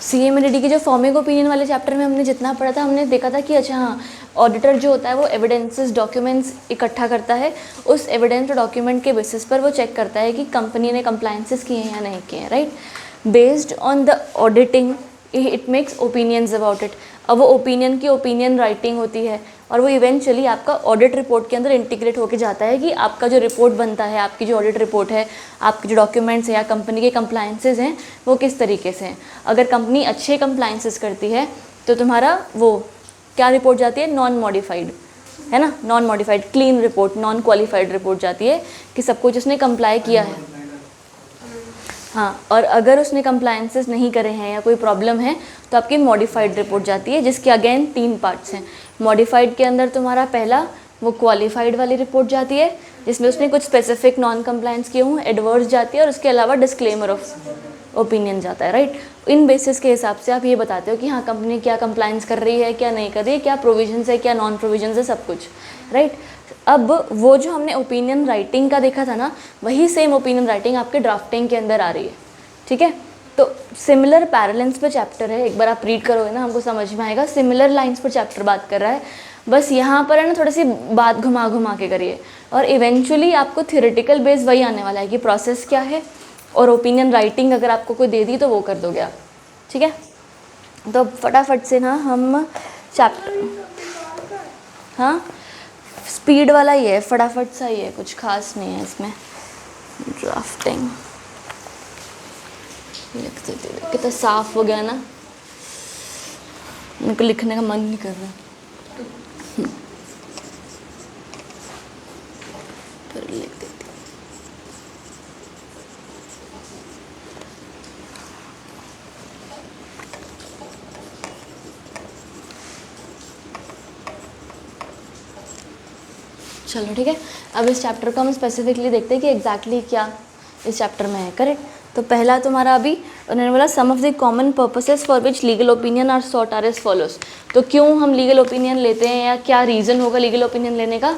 CMADD की जो forming opinion वाले चैप्टर में हमने जितना पढ़ा था, हमने देखा था कि अच्छा हाँ, ऑडिटर जो होता है वो एविडेंसेस डॉक्यूमेंट्स इकट्ठा करता है, उस एविडेंस डॉक्यूमेंट के बेसिस पर वो चेक करता है कि कंपनी ने कंप्लायंसेस किए हैं या नहीं किए हैं, right. Based on the auditing it makes opinions about it. अब वो ओपिनियन की ओपिनियन राइटिंग होती है और वो इवेंचुअली आपका ऑडिट रिपोर्ट के अंदर इंटीग्रेट होके जाता है कि आपका जो रिपोर्ट बनता है, आपकी जो ऑडिट रिपोर्ट है, आपके जो डॉक्यूमेंट्स हैं या कंपनी के कंप्लायंसेस हैं वो किस तरीके से हैं। अगर कंपनी अच्छे कंप्लायंसेस करती है तो तुम्हारा वो क्या रिपोर्ट जाती है, नॉन मॉडिफाइड, है ना, non modified clean report, non qualified report जाती है कि सब कुछ उसने कंप्लाई किया है। हाँ, और अगर उसने कंप्लायंसेस नहीं करे हैं या कोई प्रॉब्लम है तो आपकी मॉडिफाइड रिपोर्ट जाती है, जिसके अगेन 3 पार्ट्स हैं। मॉडिफाइड के अंदर तुम्हारा पहला वो क्वालिफाइड वाली रिपोर्ट जाती है जिसमें उसने कुछ स्पेसिफिक नॉन कंप्लायंस किए हों, एडवर्स जाती है, और उसके अलावा डिस्क्लेमर ऑफ ओपिनियन जाता है, राइट। इन बेसिस के हिसाब से आप ये बताते हो कि हाँ कंपनी क्या कंप्लायंस कर रही है, क्या नहीं कर रही है, क्या प्रोविजंस है, क्या नॉन प्रोविजंस है, सब कुछ, राइट। अब वो जो हमने ओपिनियन राइटिंग का देखा था ना, वही सेम ओपिनियन राइटिंग आपके ड्राफ्टिंग के अंदर आ रही है, ठीक है। तो सिमिलर पैरेलल्स पे चैप्टर है, एक बार आप रीड करोगे ना हमको समझ में आएगा। सिमिलर लाइंस पर चैप्टर बात कर रहा है, बस यहाँ पर है ना थोड़ी सी बात घुमा घुमा के करिए, और इवेंचुअली आपको थियोरेटिकल बेस वही आने वाला है कि प्रोसेस क्या है, और ओपिनियन राइटिंग अगर आपको कोई दे दी तो वो कर दोगे आप, ठीक है। तो फटाफट से ना हम चैप्टर, हाँ स्पीड वाला ही है, फटाफट सा ही है, कुछ खास नहीं है इसमें। ड्राफ्टिंग लिख देते, कितना साफ हो गया ना, मेरे को लिखने का मन नहीं कर रहा। फिर लिख देते। चलो ठीक है, अब इस चैप्टर को हम स्पेसिफिकली देखते हैं कि एग्जैक्टली क्या इस चैप्टर में है, करेक्ट। तो पहला तुम्हारा अभी उन्होंने बोला some of the common purposes for which legal opinion are sought are as follows. तो क्यों हम लीगल ओपिनियन लेते हैं या क्या रीज़न होगा लीगल ओपिनियन लेने का,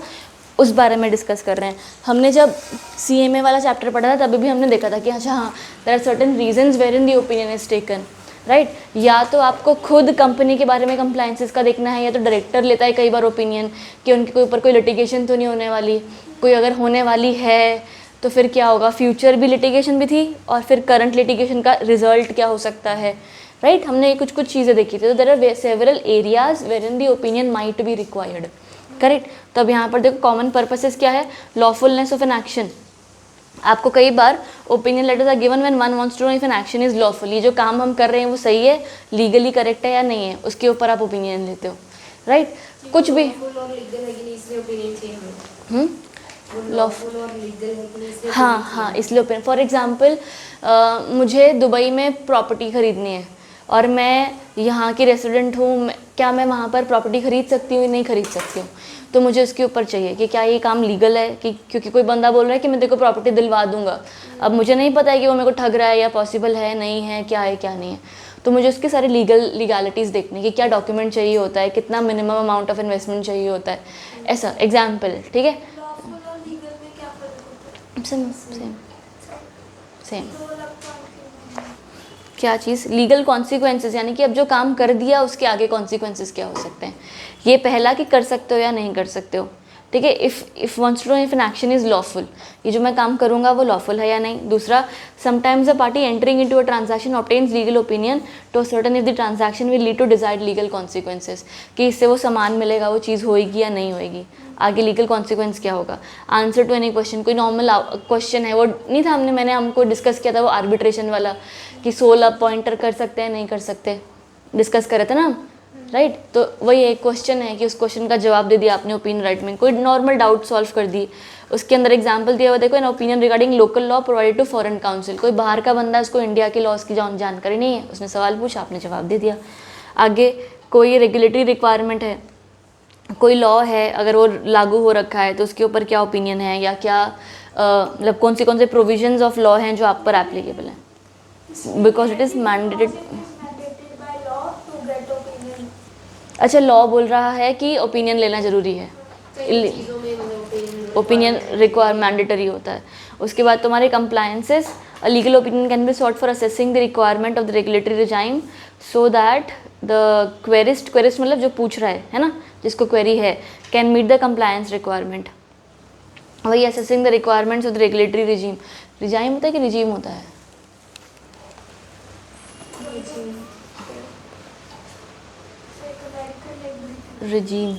उस बारे में डिस्कस कर रहे हैं। हमने जब CMA वाला चैप्टर पढ़ा था तभी भी हमने देखा था कि अच्छा हाँ, there are certain reasons wherein the opinion is taken, right. या तो आपको खुद कंपनी के बारे में कंप्लायंसेस का देखना है, या तो डायरेक्टर लेता है कई बार ओपिनियन कि उनके ऊपर कोई लिटिगेशन तो नहीं होने वाली, कोई अगर होने वाली है तो फिर क्या होगा, फ्यूचर भी लिटिगेशन भी थी, और फिर करंट लिटिगेशन का रिजल्ट क्या हो सकता है, राइट। हमने कुछ चीज़ें देखी थी। तो there are several areas wherein the opinion might be required, correct. तो अब यहाँ पर देखो कॉमन पर्पसेस क्या है, लॉफुलनेस ऑफ एन एक्शन। आपको कई बार opinion letters are given when one wants to know if an action is lawful. ये जो काम हम कर रहे हैं वो सही है, लीगली करेक्ट है या नहीं है, उसके ऊपर आप ओपिनियन लेते हो, राइट। कुछ भी लॉफुल और लीगल, हाँ इसलिए ओपिनियन। फॉर एग्जांपल मुझे दुबई में प्रॉपर्टी ख़रीदनी है और मैं यहाँ की रेसिडेंट हूँ, क्या मैं वहाँ पर प्रॉपर्टी ख़रीद सकती हूँ, नहीं ख़रीद सकती हूँ। तो मुझे उसके ऊपर चाहिए कि क्या ये काम लीगल है, कि क्योंकि कोई बंदा बोल रहा है कि मैं तेरे को प्रॉपर्टी दिलवा दूंगा, अब मुझे नहीं पता है कि वो मेरे को ठग रहा है या पॉसिबल है नहीं है, क्या है क्या नहीं है। तो मुझे उसके सारे लीगैलिटीज़ देखने कि क्या डॉक्यूमेंट चाहिए होता है, कितना मिनिमम अमाउंट ऑफ इन्वेस्टमेंट चाहिए होता है, ऐसा एग्जाम्पल, ठीक है। सेम सेम सेम क्या चीज़, लीगल कॉन्सिक्वेंसेस, यानी कि अब जो काम कर दिया उसके आगे कॉन्सिक्वेंसेस क्या हो सकते हैं। ये पहला कि कर सकते हो या नहीं कर सकते हो, ठीक है। If wants to know if an action is lawful, ये जो मैं काम करूँगा वो लॉफुल है या नहीं। दूसरा, sometimes a party entering into a transaction obtains legal opinion to certain if the transaction will lead to desired legal consequences, कि इससे वो सामान मिलेगा, वो चीज़ होएगी या नहीं होएगी, आगे लीगल कॉन्सिक्वेंस क्या होगा। आंसर टू एनी क्वेश्चन, कोई नॉर्मल क्वेश्चन है, वो नहीं था हमको डिस्कस किया था वो आर्बिट्रेशन वाला, कि सोल अपॉइंटर कर सकते हैं नहीं कर सकते, डिस्कस करे थे ना, राइट। तो वही एक क्वेश्चन है कि उस क्वेश्चन का जवाब दे दिया आपने ओपिनियन राइट में, कोई नॉर्मल डाउट सॉल्व कर दी। उसके अंदर एग्जांपल दिया हुआ देखो, an opinion regarding local law provided to foreign counsel, कोई बाहर का बंदा है, उसको इंडिया के लॉज की जानकारी नहीं है, उसने सवाल पूछा, आपने जवाब दे दिया। आगे कोई रेगुलेटरी रिक्वायरमेंट है, कोई लॉ है अगर वो लागू हो रखा है तो उसके ऊपर क्या ओपिनियन है, या क्या मतलब कौन से प्रोविजंस ऑफ लॉ हैं जो आप पर एप्लीकेबल हैं, बिकॉज इट इज़ मैंडेटेड। अच्छा, लॉ बोल रहा है कि ओपिनियन लेना ज़रूरी है, ओपिनियन रिक्वायर मैंडेटरी होता है। उसके बाद तुम्हारे compliances a legal opinion can be sought for assessing the requirement of the regulatory regime so that the querist मतलब जो पूछ रहा है ना, जिसको क्वेरी है, can meet the compliance requirement. वही assessing the requirements of the regulatory regime. Regime होता है कि रिजीम होता है? रिजीम।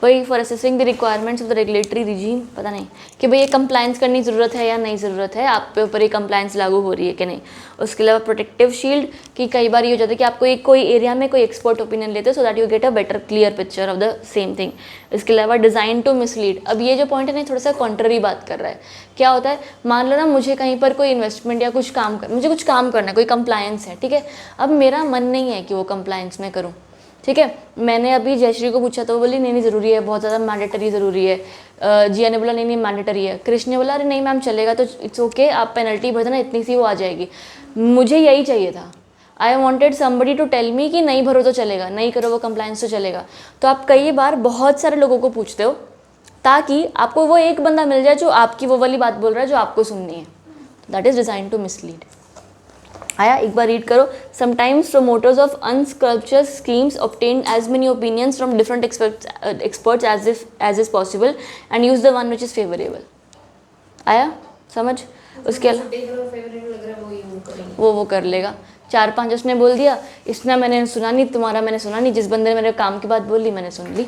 वही for assessing the requirements of the regulatory regime, पता नहीं कि भाई ये कंप्लायंस करनी ज़रूरत है या नहीं ज़रूरत है, आप पे ऊपर ये कंप्लायंस लागू हो रही है कि नहीं। उसके अलावा प्रोटेक्टिव शील्ड, कि कई बार ये हो जाता है कि आपको एक कोई एरिया में कोई एक्सपर्ट ओपिनियन लेते हो so that you get a better clear picture of the same thing. इसके अलावा डिज़ाइन टू मिसलीड। अब ये जो पॉइंट है ना, थोड़ा सा कॉन्ट्ररी बात कर रहा है। क्या होता है, मान लो ना मुझे कहीं पर कोई इन्वेस्टमेंट या कुछ काम मुझे कुछ काम करना है, कोई कंप्लायंस है, ठीक है। अब मेरा मन नहीं है कि वो कंप्लायंस मैं करूँ, ठीक है। मैंने अभी जयश्री को पूछा तो वो बोली नहीं ज़रूरी है, बहुत ज़्यादा मैंडेटरी ज़रूरी है। जिया ने बोला नहीं मैंडेटरी है। कृष्ण ने बोला अरे नहीं मैम चलेगा तो इट्स ओके, आप पेनल्टी भर देना, इतनी सी वो आ जाएगी। मुझे यही चाहिए था। I wanted somebody to tell me कि नहीं भरो तो चलेगा, नहीं करो वो कंप्लायंस तो चलेगा। तो आप कई बार बहुत सारे लोगों को पूछते हो ताकि आपको वो एक बंदा मिल जाए जो आपकी वो वाली बात बोल रहा है जो आपको सुननी है। That is design to mislead. आया, एक बार रीड करो। Sometimes promoters of unscrupulous schemes obtain as many opinions from different experts as is possible and use the one which is favourable. आया समझ? उसके अलावा वो कर लेगा। 4-5 उसने बोल दिया, इसने मैंने सुना नहीं, तुम्हारा मैंने सुना नहीं, जिस बंदे ने मेरे काम की बात बोल ली मैंने सुन ली,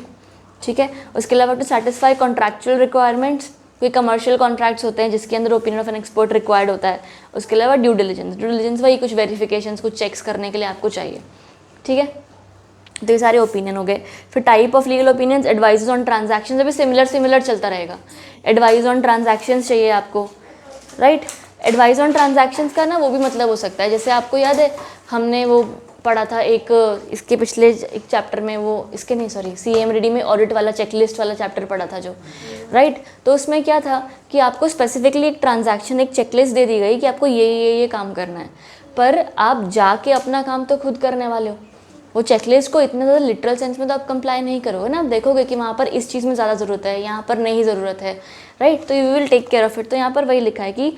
ठीक है। उसके अलावा टू सेटिस्फाई कॉन्ट्रैक्चुअल रिक्वायरमेंट्स, कोई कमर्शियल कॉन्ट्रैक्ट्स होते हैं जिसके अंदर opinion of an expert required होता है। उसके अलावा ड्यू डिलिजेंस वही कुछ वेरिफिकेशंस, कुछ चेक्स करने के लिए आपको चाहिए, ठीक है। तो ये सारे ओपिनियन हो गए। फिर type of legal opinions, advises on transactions, अभी सिमिलर चलता रहेगा। एडवाइस ऑन ट्रांजैक्शंस चाहिए आपको, राइट। एडवाइस ऑन ट्रांजैक्शंस का ना वो भी मतलब हो सकता है, जैसे आपको याद है हमने वो पढ़ा था एक इसके पिछले एक चैप्टर में, वो इसके नहीं सॉरी CMRD में ऑडिट वाला चेकलिस्ट वाला चैप्टर पढ़ा था जो, राइट। तो उसमें क्या था कि आपको स्पेसिफिकली एक ट्रांजैक्शन, एक चेकलिस्ट दे दी गई कि आपको ये काम करना है, पर आप जाके अपना काम तो खुद करने वाले हो। वो चेकलिस्ट को इतना ज़्यादा लिटरल सेंस में तो आप कंप्लाई नहीं करोगे ना, आप देखोगे कि वहाँ पर इस चीज़ में ज़्यादा ज़रूरत है, यहाँ पर नहीं ज़रूरत है, राइट। तो you will take care of it. तो यहाँ पर वही लिखा है कि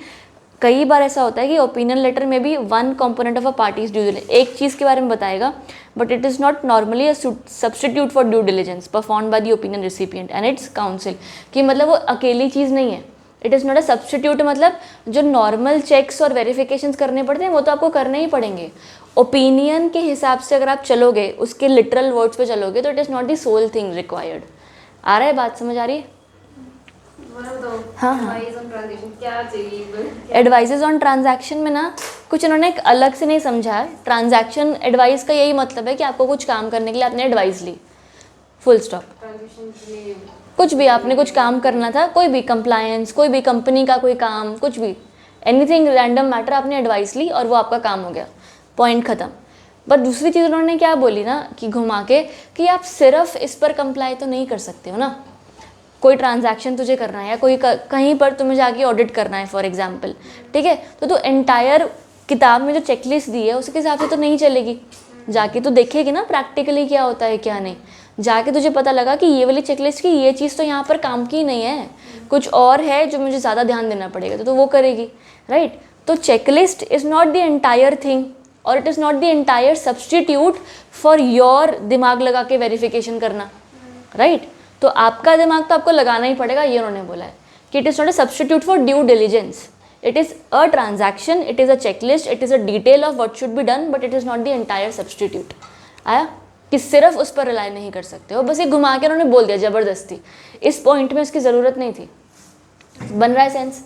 कई बार ऐसा होता है कि ओपिनियन लेटर में भी one component of a parties due diligence, एक चीज़ के बारे में बताएगा, but it is not normally a substitute for due diligence perform by the opinion recipient and it's council. कि मतलब वो अकेली चीज़ नहीं है, it is not a substitute. मतलब जो नॉर्मल चेक्स और वेरिफिकेशंस करने पड़ते हैं वो तो आपको करने ही पड़ेंगे। ओपिनियन के हिसाब से अगर आप चलोगे, उसके लिटरल वर्ड्स पे चलोगे, तो it is not the sole thing required. आ रहा है बात, समझ आ रही है? हाँ, एडवाइजेज ऑन ट्रांजैक्शन में ना कुछ इन्होंने एक अलग से नहीं समझा है। ट्रांजैक्शन एडवाइस का यही मतलब है कि आपको कुछ काम करने के लिए आपने एडवाइस ली, फुल स्टॉप। कुछ भी आपने कुछ काम करना था, कोई भी कंप्लायंस, कोई भी कंपनी का कोई काम, कुछ भी एनीथिंग रैंडम मैटर, आपने एडवाइस ली और वो आपका काम हो गया, पॉइंट ख़त्म। बट दूसरी चीज़ उन्होंने क्या बोली ना कि घुमा के कि आप सिर्फ इस पर कंप्लाई तो नहीं कर सकते हो ना। कोई ट्रांजैक्शन तुझे करना है या कोई कहीं पर तुम्हें जाके ऑडिट करना है फॉर एग्जांपल, ठीक है, तो एंटायर किताब में जो चेकलिस्ट दी है उसके हिसाब से तो नहीं चलेगी। जाके तो देखेगी ना प्रैक्टिकली क्या होता है क्या नहीं। जाके तुझे पता लगा कि ये वाली चेकलिस्ट की ये चीज़ तो यहाँ पर काम की नहीं है, कुछ और है जो मुझे ज़्यादा ध्यान देना पड़ेगा, तो वो करेगी, राइट। तो checklist is not the entire thing और it is not the entire substitute for your दिमाग लगा के वेरिफिकेशन करना, राइट। तो आपका दिमाग तो आपको लगाना ही पड़ेगा, ये उन्होंने बोला है कि it is not a substitute for due diligence, it is a transaction, it is a checklist, it is a detail of what should be done, but it is not the entire substitute. आया कि सिर्फ उस पर rely नहीं कर सकते हो, बस ये घुमा के उन्होंने बोल दिया ज़बरदस्ती। इस पॉइंट में उसकी ज़रूरत नहीं थी। बन रहा है सेंस?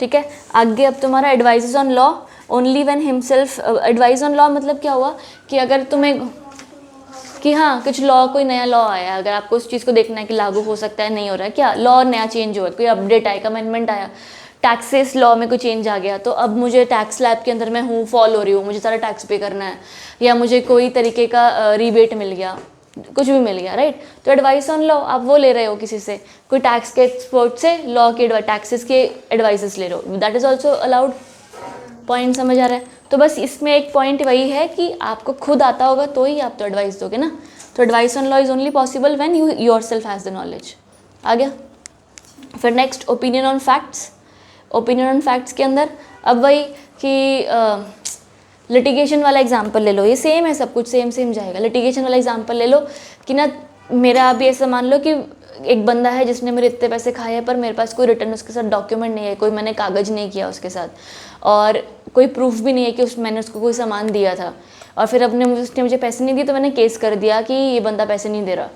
ठीक है। आगे अब तुम्हारा advises on law, only when himself. Advice on law मतलब क्या हुआ कि अगर तुम्हें कि हाँ कुछ लॉ, कोई नया लॉ आया, अगर आपको उस चीज़ को देखना है कि लागू हो सकता है नहीं हो रहा है, क्या लॉ नया चेंज हुआ, कोई अपडेट आया, अमेंडमेंट आया, टैक्सेस लॉ में कोई चेंज आ गया, तो अब मुझे टैक्स स्लैब के अंदर मैं हूँ, फॉल हो रही हूँ, मुझे सारा टैक्स पे करना है, या मुझे कोई तरीके का रिबेट मिल गया, कुछ भी मिल गया, राइट। तो एडवाइस ऑन लॉ आप वो ले रहे हो किसी से, कोई टैक्स के एक्सपर्ट से लॉ के टैक्सेस के एडवाइसेस ले रहे हो, that is also allowed. Point समझ आ रहा है? तो बस इसमें एक पॉइंट वही है कि आपको खुद आता होगा तो ही आप तो एडवाइस दोगे ना। तो advice on law is only possible when you yourself has the knowledge. आ गया। फिर next opinion on facts. Opinion on facts के अंदर अब वही कि लिटिगेशन वाला एग्जांपल ले लो, ये सेम है, सब कुछ सेम सेम जाएगा। लिटिगेशन वाला एग्जांपल ले लो कि ना, मेरा अभी ऐसा मान लो कि एक बंदा है जिसने मेरे इतने पैसे खाए हैं, पर मेरे पास कोई रिटर्न उसके साथ डॉक्यूमेंट नहीं है, कोई मैंने कागज़ नहीं किया उसके साथ, और कोई प्रूफ भी नहीं है कि मैंने उसको कोई सामान दिया था, और फिर उसने मुझे पैसे नहीं दिए तो मैंने केस कर दिया कि ये बंदा पैसे नहीं दे रहा।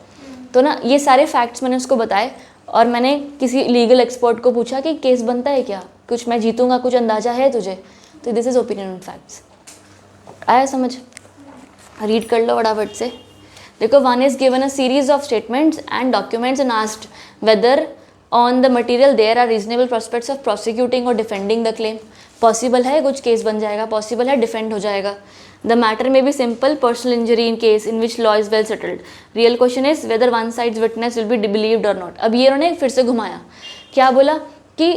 तो ना ये सारे फैक्ट्स मैंने उसको बताए, और मैंने किसी लीगल एक्सपर्ट को पूछा कि केस बनता है क्या, कुछ मैं जीतूंगा, कुछ अंदाज़ा है तुझे? तो this is opinion on facts. आया समझ? रीड कर लो फटाफट से। देखो, one is given a series of statements and documents and asked whether on the material there are reasonable prospects of prosecuting और डिफेंडिंग द क्लेम। पॉसिबल है कुछ केस बन जाएगा, पॉसिबल है डिफेंड हो जाएगा। द मैटर में be simple personal injury in case in which law is well settled. Real question is whether one side's witness will be believed और not. अब ये उन्होंने फिर से घुमाया, क्या बोला कि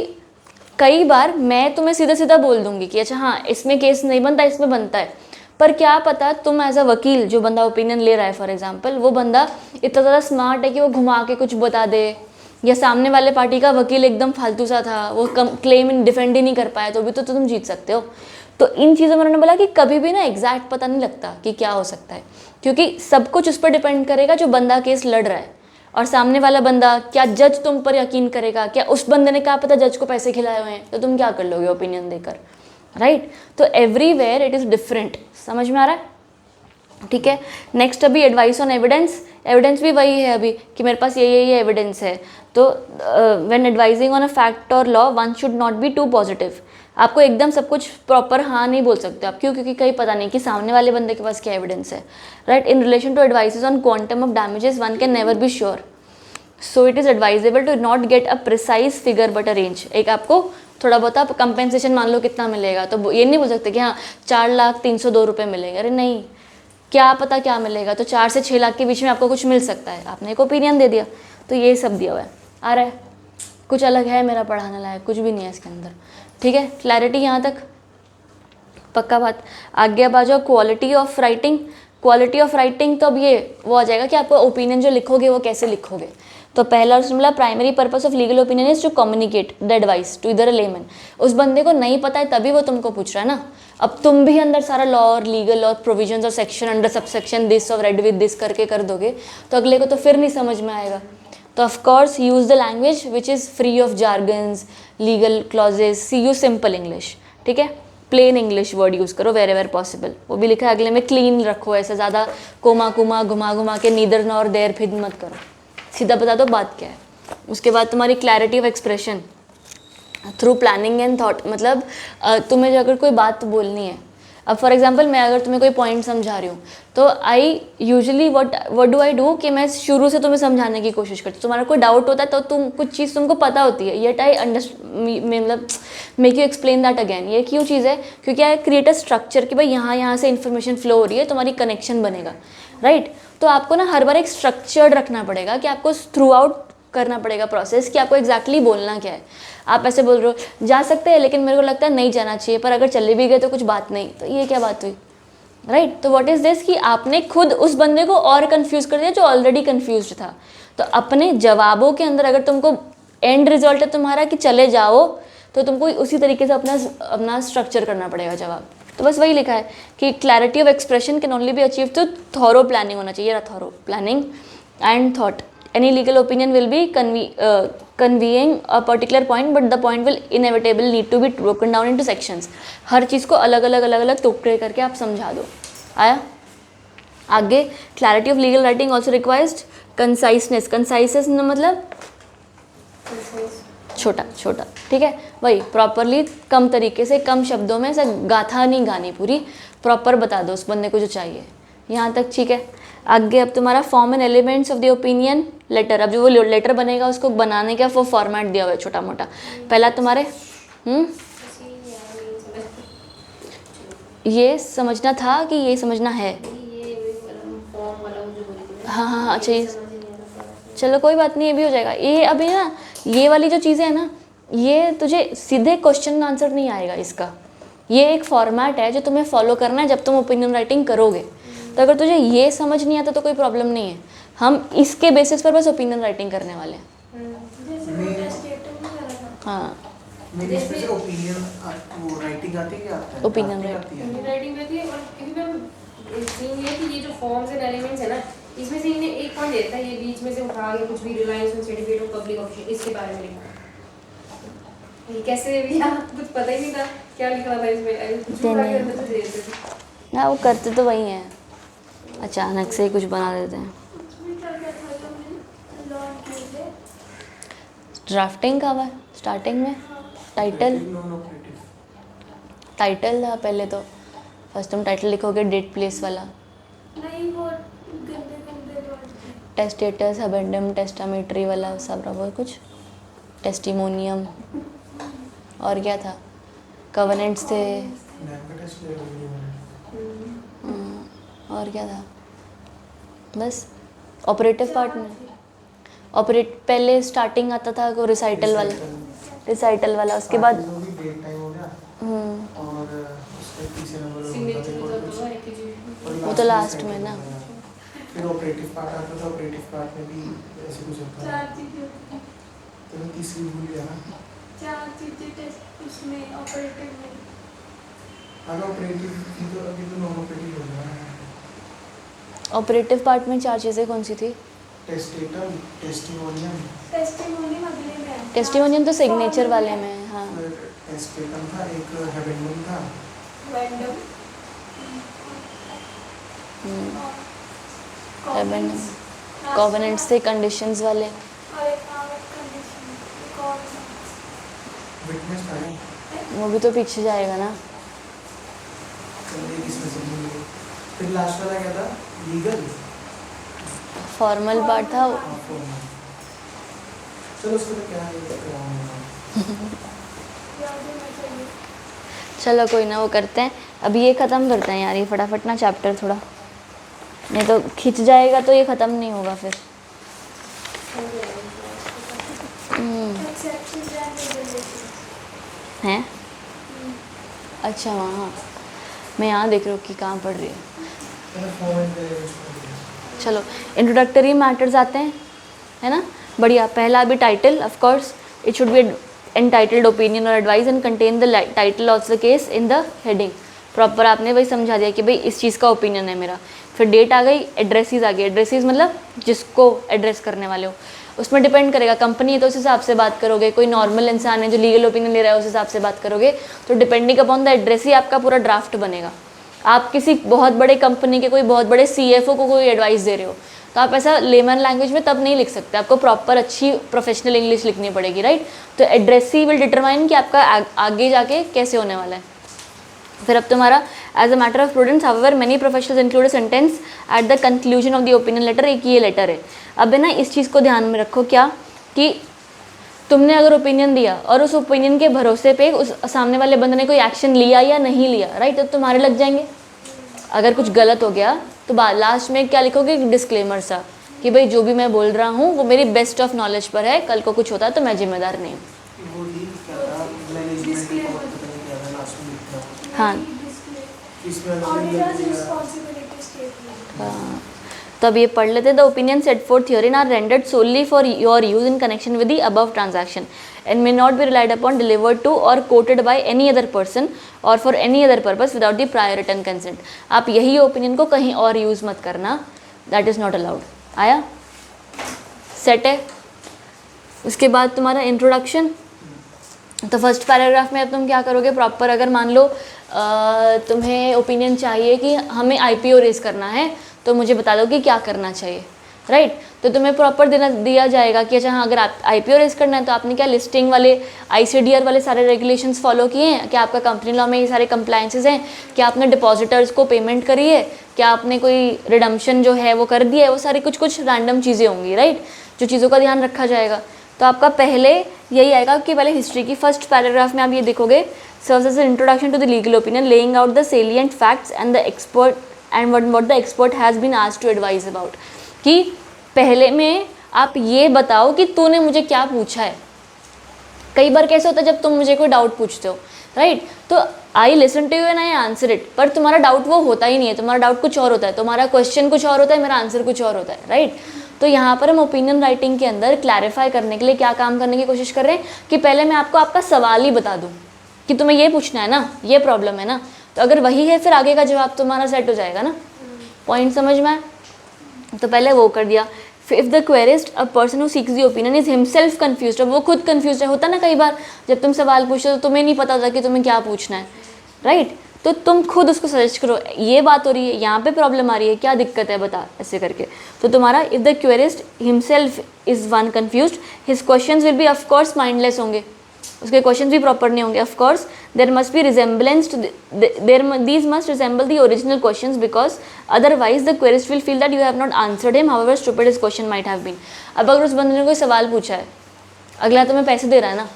कई बार मैं तुम्हें सीधा सीधा बोल दूंगी कि अच्छा हाँ इसमें केस नहीं बनता, इसमें बनता है, पर क्या पता तुम एज अ वकील, जो बंदा ओपिनियन ले रहा है फॉर एग्जांपल, वो बंदा इतना ज़्यादा स्मार्ट है कि वो घुमा के कुछ बता दे, या सामने वाले पार्टी का वकील एकदम फालतू सा था, वो क्लेम डिफेंड ही नहीं कर पाया, तो भी तो तुम जीत सकते हो। तो इन चीज़ों में उन्होंने बोला कि कभी भी ना एग्जैक्ट पता नहीं लगता कि क्या हो सकता है, क्योंकि सब कुछ उस पर डिपेंड करेगा जो बंदा केस लड़ रहा है, और सामने वाला बंदा, क्या जज तुम पर यकीन करेगा, क्या उस बंदे ने कहा पता जज को पैसे खिलाए हुए हैं, तो तुम क्या कर लोगे ओपिनियन देकर, राइट? तो एवरीवेयर इट इज़ डिफरेंट। समझ में आ रहा है? ठीक है। नेक्स्ट अभी एडवाइस ऑन एविडेंस। एविडेंस भी वही है अभी कि मेरे पास ये एविडेंस है। तो when advising on a fact और law one should not be too positive. आपको एकदम सब कुछ प्रॉपर हाँ नहीं बोल सकते आप, क्यों? क्योंकि कहीं पता नहीं कि सामने वाले बंदे के पास क्या एविडेंस है, right? In relation to advices on quantum of damages one can never be sure, so it is advisable to not get a precise figure but a range. एक आपको थोड़ा बहुत आप कंपेंसेशन मान लो कितना मिलेगा, तो ये नहीं बोल सकते कि हाँ 4,302 रुपये मिलेंगे, अरे नहीं, क्या पता क्या मिलेगा, तो 4 से 6 लाख के बीच में आपको कुछ मिल सकता है, आपने एक ओपिनियन दे दिया। तो ये सब दिया हुआ है, आ रहा है? कुछ अलग है मेरा पढ़ाने लायक? कुछ भी नहीं है इसके अंदर। ठीक है, क्लैरिटी यहाँ तक? पक्का बात। आगे अब आ जाओ quality of writing. Quality of writing तो अब ये वो आ जाएगा कि आपको ओपिनियन जो लिखोगे वो कैसे लिखोगे। तो पहला उसमें primary purpose of legal opinion is to communicate the advice to इधर अ लेमन। उस बंदे को नहीं पता है तभी वो तुमको पूछ रहा है ना। अब तुम भी अंदर सारा लॉ और लीगल और प्रोविजंस और सेक्शन अंडर सबसेक्शन दिस और रेड विद दिस करके कर दोगे तो अगले को तो फिर नहीं समझ में आएगा। तो of course use the language which is free of jargons, legal clauses, see use simple English. ठीक है, प्लेन इंग्लिश वर्ड यूज़ करो वेर एवर पॉसिबल। वो भी लिखा है अगले में, क्लीन रखो, ऐसे ज़्यादा कोमा कुमा घुमा घुमा के नीदर नॉर देर फिर मत करो, सीधा बता दो बात क्या है। उसके बाद तुम्हारी clarity of expression through planning and thought. मतलब तुम्हें जो अगर कोई बात बोलनी है, अब फॉर एग्जांपल मैं अगर तुम्हें कोई पॉइंट समझा रही हूँ तो I usually what do I do कि मैं शुरू से तुम्हें समझाने की कोशिश करती हूँ। तुम्हारा कोई डाउट होता है तो तुम कुछ चीज़ तुमको पता होती है, येट आई मतलब make you explain that again. ये क्यों चीज़ है? क्योंकि आई क्रिएट अ स्ट्रक्चर कि भाई यहाँ से इन्फॉर्मेशन फ्लो हो रही है, तुम्हारी कनेक्शन बनेगा, राइट? तो आपको ना हर बार एक स्ट्रक्चर्ड रखना पड़ेगा कि आपको थ्रू आउट करना पड़ेगा प्रोसेस कि आपको एग्जैक्टली बोलना क्या है। आप ऐसे बोल रहे हो जा सकते हैं लेकिन मेरे को लगता है नहीं जाना चाहिए, पर अगर चले भी गए तो कुछ बात नहीं, तो ये क्या बात हुई, राइट? तो व्हाट इज़ दिस कि आपने खुद उस बंदे को और कंफ्यूज कर दिया जो ऑलरेडी कंफ्यूज था। तो अपने जवाबों के अंदर अगर तुमको एंड रिजल्ट है तुम्हारा कि चले जाओ, तो तुमको उसी तरीके से अपना स्ट्रक्चर करना पड़ेगा जवाब। तो बस वही लिखा है कि clarity of expression can only be achieve through thorough planning होना चाहिए, thorough planning and thought. Any legal opinion will be conveying a particular point, but the point will inevitably need to be broken down into sections. हर चीज़ को अलग अलग टुकड़े करके आप समझा दो। आया? आगे clarity of legal writing also requires conciseness. Conciseness मतलब छोटा छोटा, ठीक है? वही प्रॉपरली कम तरीके से कम शब्दों में ऐसे गाथा नहीं गानी पूरी, प्रॉपर बता दो उस बंदे को जो चाहिए। यहाँ तक ठीक है? आगे अब तुम्हारा form and elements of the opinion letter. अब जो वो लेटर बनेगा उसको बनाने का वो फॉर्मेट दिया हुआ है छोटा मोटा। पहला तुम्हारे ये समझना था कि ये समझना है। हाँ अच्छा, ये चलो कोई बात नहीं, ये भी हो जाएगा। ये अभी ना ये वाली जो चीज़ें हैं ना, ये तुझे सीधे क्वेश्चन आंसर नहीं आएगा इसका। ये एक फॉर्मेट है जो तुम्हें फॉलो करना है जब तुम ओपिनियन राइटिंग करोगे। तो अगर तुझे ये समझ नहीं आता तो कोई प्रॉब्लम नहीं है, हम इसके बेसिस पर बस ओपिनियन राइटिंग करने वाले हैं। हाँ मेरी इसमें से ओपिनियन वो राइटिंग आती है क्या आता है? Opinion Drafting writing। आती है। राइटिंग रहती है। और क्योंकि मैम सीन ये है कि ये जो फॉर्म्स एंड एलिमेंट्स है ना, इसमें से इन्हें एक पॉइंट देता है, ये बीच में से उठा के कुछ भी Reliance on certificate of public option इसके बारे में लिखा है। ये कैसे भैया कुछ पता ही नहीं था क्या लिखा था इसमें, कुछ उठा के अंदर से दे देते थे। ना वो करते तो वही हैं, अचानक से ही कुछ बना देते हैं। ड्राफ्टिंग का हुआ स्टार्टिंग में, टाइटल नॉन ऑपरेटिव। टाइटल था पहले तो। फर्स्ट तुम टाइटल लिखोगे डेट प्लेस वाला, नहीं वो गंदे गंदे वर्ड थे। टेस्टेटस अबेंडम टेस्टामेटरी वाला सब रहा कुछ, टेस्टिमोनियम, और क्या था, कवनेंट्स थे, नाम का टेस्ट ले रही और क्या था, बस ऑपरेटिव पार्ट में। पहले स्टार्टिंग आता था को रिसाइटल वाला, उसके बाद डेट टाइम हो गया और उसके तीसरे नंबर सिग्नेचर और होता है एक्चुअली। वो तो लास्ट में ना। फिर ऑपरेटिव पार्ट आता था, ऑपरेटिव पार्ट में भी ऐसे कुछ होता है। चार चीजें होती हैं। तो मैं तीसरी भूल गया ना। चार चीजें टेस्ट उसमें ऑपरेटिव में। अगर ऑपरेटिव थी तो अभी तो नॉन ऑपरेटिव हो गया। ऑपरेटिव पार्ट में 4 चीज़ें कौन सी थी? टेस्टेटम, टेस्टिमोनियम, टेस्टिमोनियम अगले में है। टेस्टिमोनियम तो सिग्नेचर वाले में है, हाँ। टेस्टेटम था, एक हेबेंडम था, रैंडम कॉवेनेंट्स थे कंडीशंस वाले। और एक नाम एक कंडीशन एक और विटनेस था नहीं। वो भी तो पीछे जाएगा ना। चलिए किसमें से भूल गए। फिर लास्ट वाला क्या था? लीगल। फॉर्मल पार्ट था। चलो उसको तो क्या है याद होना चाहिए। चलो कोई ना, वो करते हैं अब, ये ख़त्म करते हैं यार, ये फटाफट ना चैप्टर थोड़ा, नहीं तो खिंच जाएगा तो ये ख़त्म नहीं होगा फिर। एक्सेप्शन एंड रिजर्वेशन हैं? अच्छा वहाँ, मैं यहाँ देख रही हूँ कि कहाँ पढ़ रही है। चलो इंट्रोडक्टरी मैटर्स आते हैं, है ना, बढ़िया। पहला अभी title, of course it should be entitled opinion और advice and contain the title of the case in the heading. Proper आपने वही समझा दिया कि भाई इस चीज़ का ओपिनियन है मेरा। फिर डेट आ गई, एड्रेसेस आ गई। एड्रेसेस मतलब जिसको एड्रेस करने वाले हो, उसमें डिपेंड करेगा। कंपनी है तो उस हिसाब से बात करोगे, कोई नॉर्मल इंसान है जो लीगल ओपिनियन ले रहा है उस हिसाब से बात करोगे। तो डिपेंडिंग अपॉन द एड्रेस ही आपका पूरा ड्राफ्ट बनेगा। आप किसी बहुत बड़े कंपनी के कोई बहुत बड़े CFO को कोई एडवाइस दे रहे हो तो आप ऐसा लेमन लैंग्वेज में तब नहीं लिख सकते, आपको प्रॉपर अच्छी प्रोफेशनल इंग्लिश लिखनी पड़ेगी, राइट। तो एड्रेस ही विल डिटरमाइन कि आपका आगे जाके कैसे होने वाला है। फिर अब तुम्हारा as a matter of prudence however many professionals include a sentence at the conclusion of the opinion letter. एक ये लेटर है। अब है ना, इस चीज़ को ध्यान में रखो क्या कि तुमने अगर ओपिनियन दिया और उस ओपिनियन के भरोसे पे उस सामने वाले बंदे ने कोई एक्शन लिया या नहीं लिया, राइट, तो तुम्हारे लग जाएंगे। अगर कुछ गलत हो गया तो लास्ट में क्या लिखोगे? डिस्क्लेमर सा कि भाई जो भी मैं बोल रहा हूँ वो मेरी बेस्ट ऑफ नॉलेज पर है, कल को कुछ होता है तो मैं जिम्मेदार नहीं हूँ। वो लीग क्या था? मैनेजमेंट रिपोर्ट पता नहीं क्या था लास्ट में लिखा। हाँ इसमें ऑडिटर्स रिस्पांसिबिलिटी स्टेटमेंट। हाँ, तो अब ये पढ़ लेते। The opinion set forth herein are rendered solely for your use in connection with the above transaction and may not be relied upon, delivered to और quoted by any other person और for any other purpose without the prior written consent. आप यही ओपिनियन को कहीं और use मत करना, दैट इज़ नॉट अलाउड। आया? सेट है। उसके बाद तुम्हारा इंट्रोडक्शन। तो फर्स्ट पैराग्राफ में अब तुम क्या करोगे प्रॉपर, अगर मान लो तुम्हें ओपिनियन चाहिए कि हमें IPO रेस करना है तो मुझे बता दो कि क्या करना चाहिए, राइट। तो तुम्हें प्रॉपर दिया जाएगा कि अच्छा हाँ, अगर आप IPO रेस करना है तो आपने क्या लिस्टिंग वाले ICDR वाले सारे रेगुलेशंस फॉलो किए हैं, क्या आपका कंपनी लॉ में ये सारे कंप्लायंसेस हैं, क्या आपने डिपॉजिटर्स को पेमेंट करी है, क्या आपने कोई रिडम्पशन जो है वो कर दिया है, वो सारी कुछ रैंडम चीज़ें होंगी, राइट, जो चीज़ों का ध्यान रखा जाएगा। तो आपका पहले यही आएगा कि पहले हिस्ट्री की फर्स्ट पैराग्राफ में आप ये देखोगे, serves as introduction to the legal opinion laying out the salient facts and the expert and what the expert has been asked to advise about. कि पहले में आप ये बताओ कि तूने मुझे क्या पूछा है। कई बार कैसे होता है जब तुम मुझे कोई डाउट पूछते हो, राइट, तो I listen to you and I answer it, पर तुम्हारा डाउट वो होता ही नहीं है, तुम्हारा डाउट कुछ और होता है, तुम्हारा क्वेश्चन कुछ और होता है, मेरा आंसर कुछ और होता है, राइट। तो यहाँ पर हम ओपिनियन राइटिंग के अंदर क्लैरिफाई करने के लिए क्या काम करने की कोशिश कर रहे हैं कि पहले मैं आपको आपका सवाल ही बता दूँ कि तुम्हें ये पूछना है ना, ये प्रॉब्लम है ना, तो अगर वही है फिर आगे का जवाब तुम्हारा सेट हो जाएगा ना। पॉइंट समझ में आया? तो पहले वो कर दिया। If the querist a person who seeks the opinion is himself confused, अब वो खुद कंफ्यूज है, होता ना कई बार जब तुम सवाल पूछते हो तो तुम्हें नहीं पता होता कि तुम्हें क्या पूछना है, राइट। तो तुम खुद उसको सजेस्ट करो, ये बात हो रही है, यहाँ पे प्रॉब्लम आ रही है, क्या दिक्कत है बता, ऐसे करके। तो तुम्हारा if the querist himself is one confused, his questions will be of course mindless होंगे, उसके क्वेश्चन भी प्रॉपर नहीं होंगे। Of course there must be resemblance to these must resemble the original questions because otherwise the querist will feel that you have not answered him however stupid his question might have been. अब अगर उस बंदे ने कोई सवाल पूछा है, अगला तुम्हें पैसे दे रहा है ना,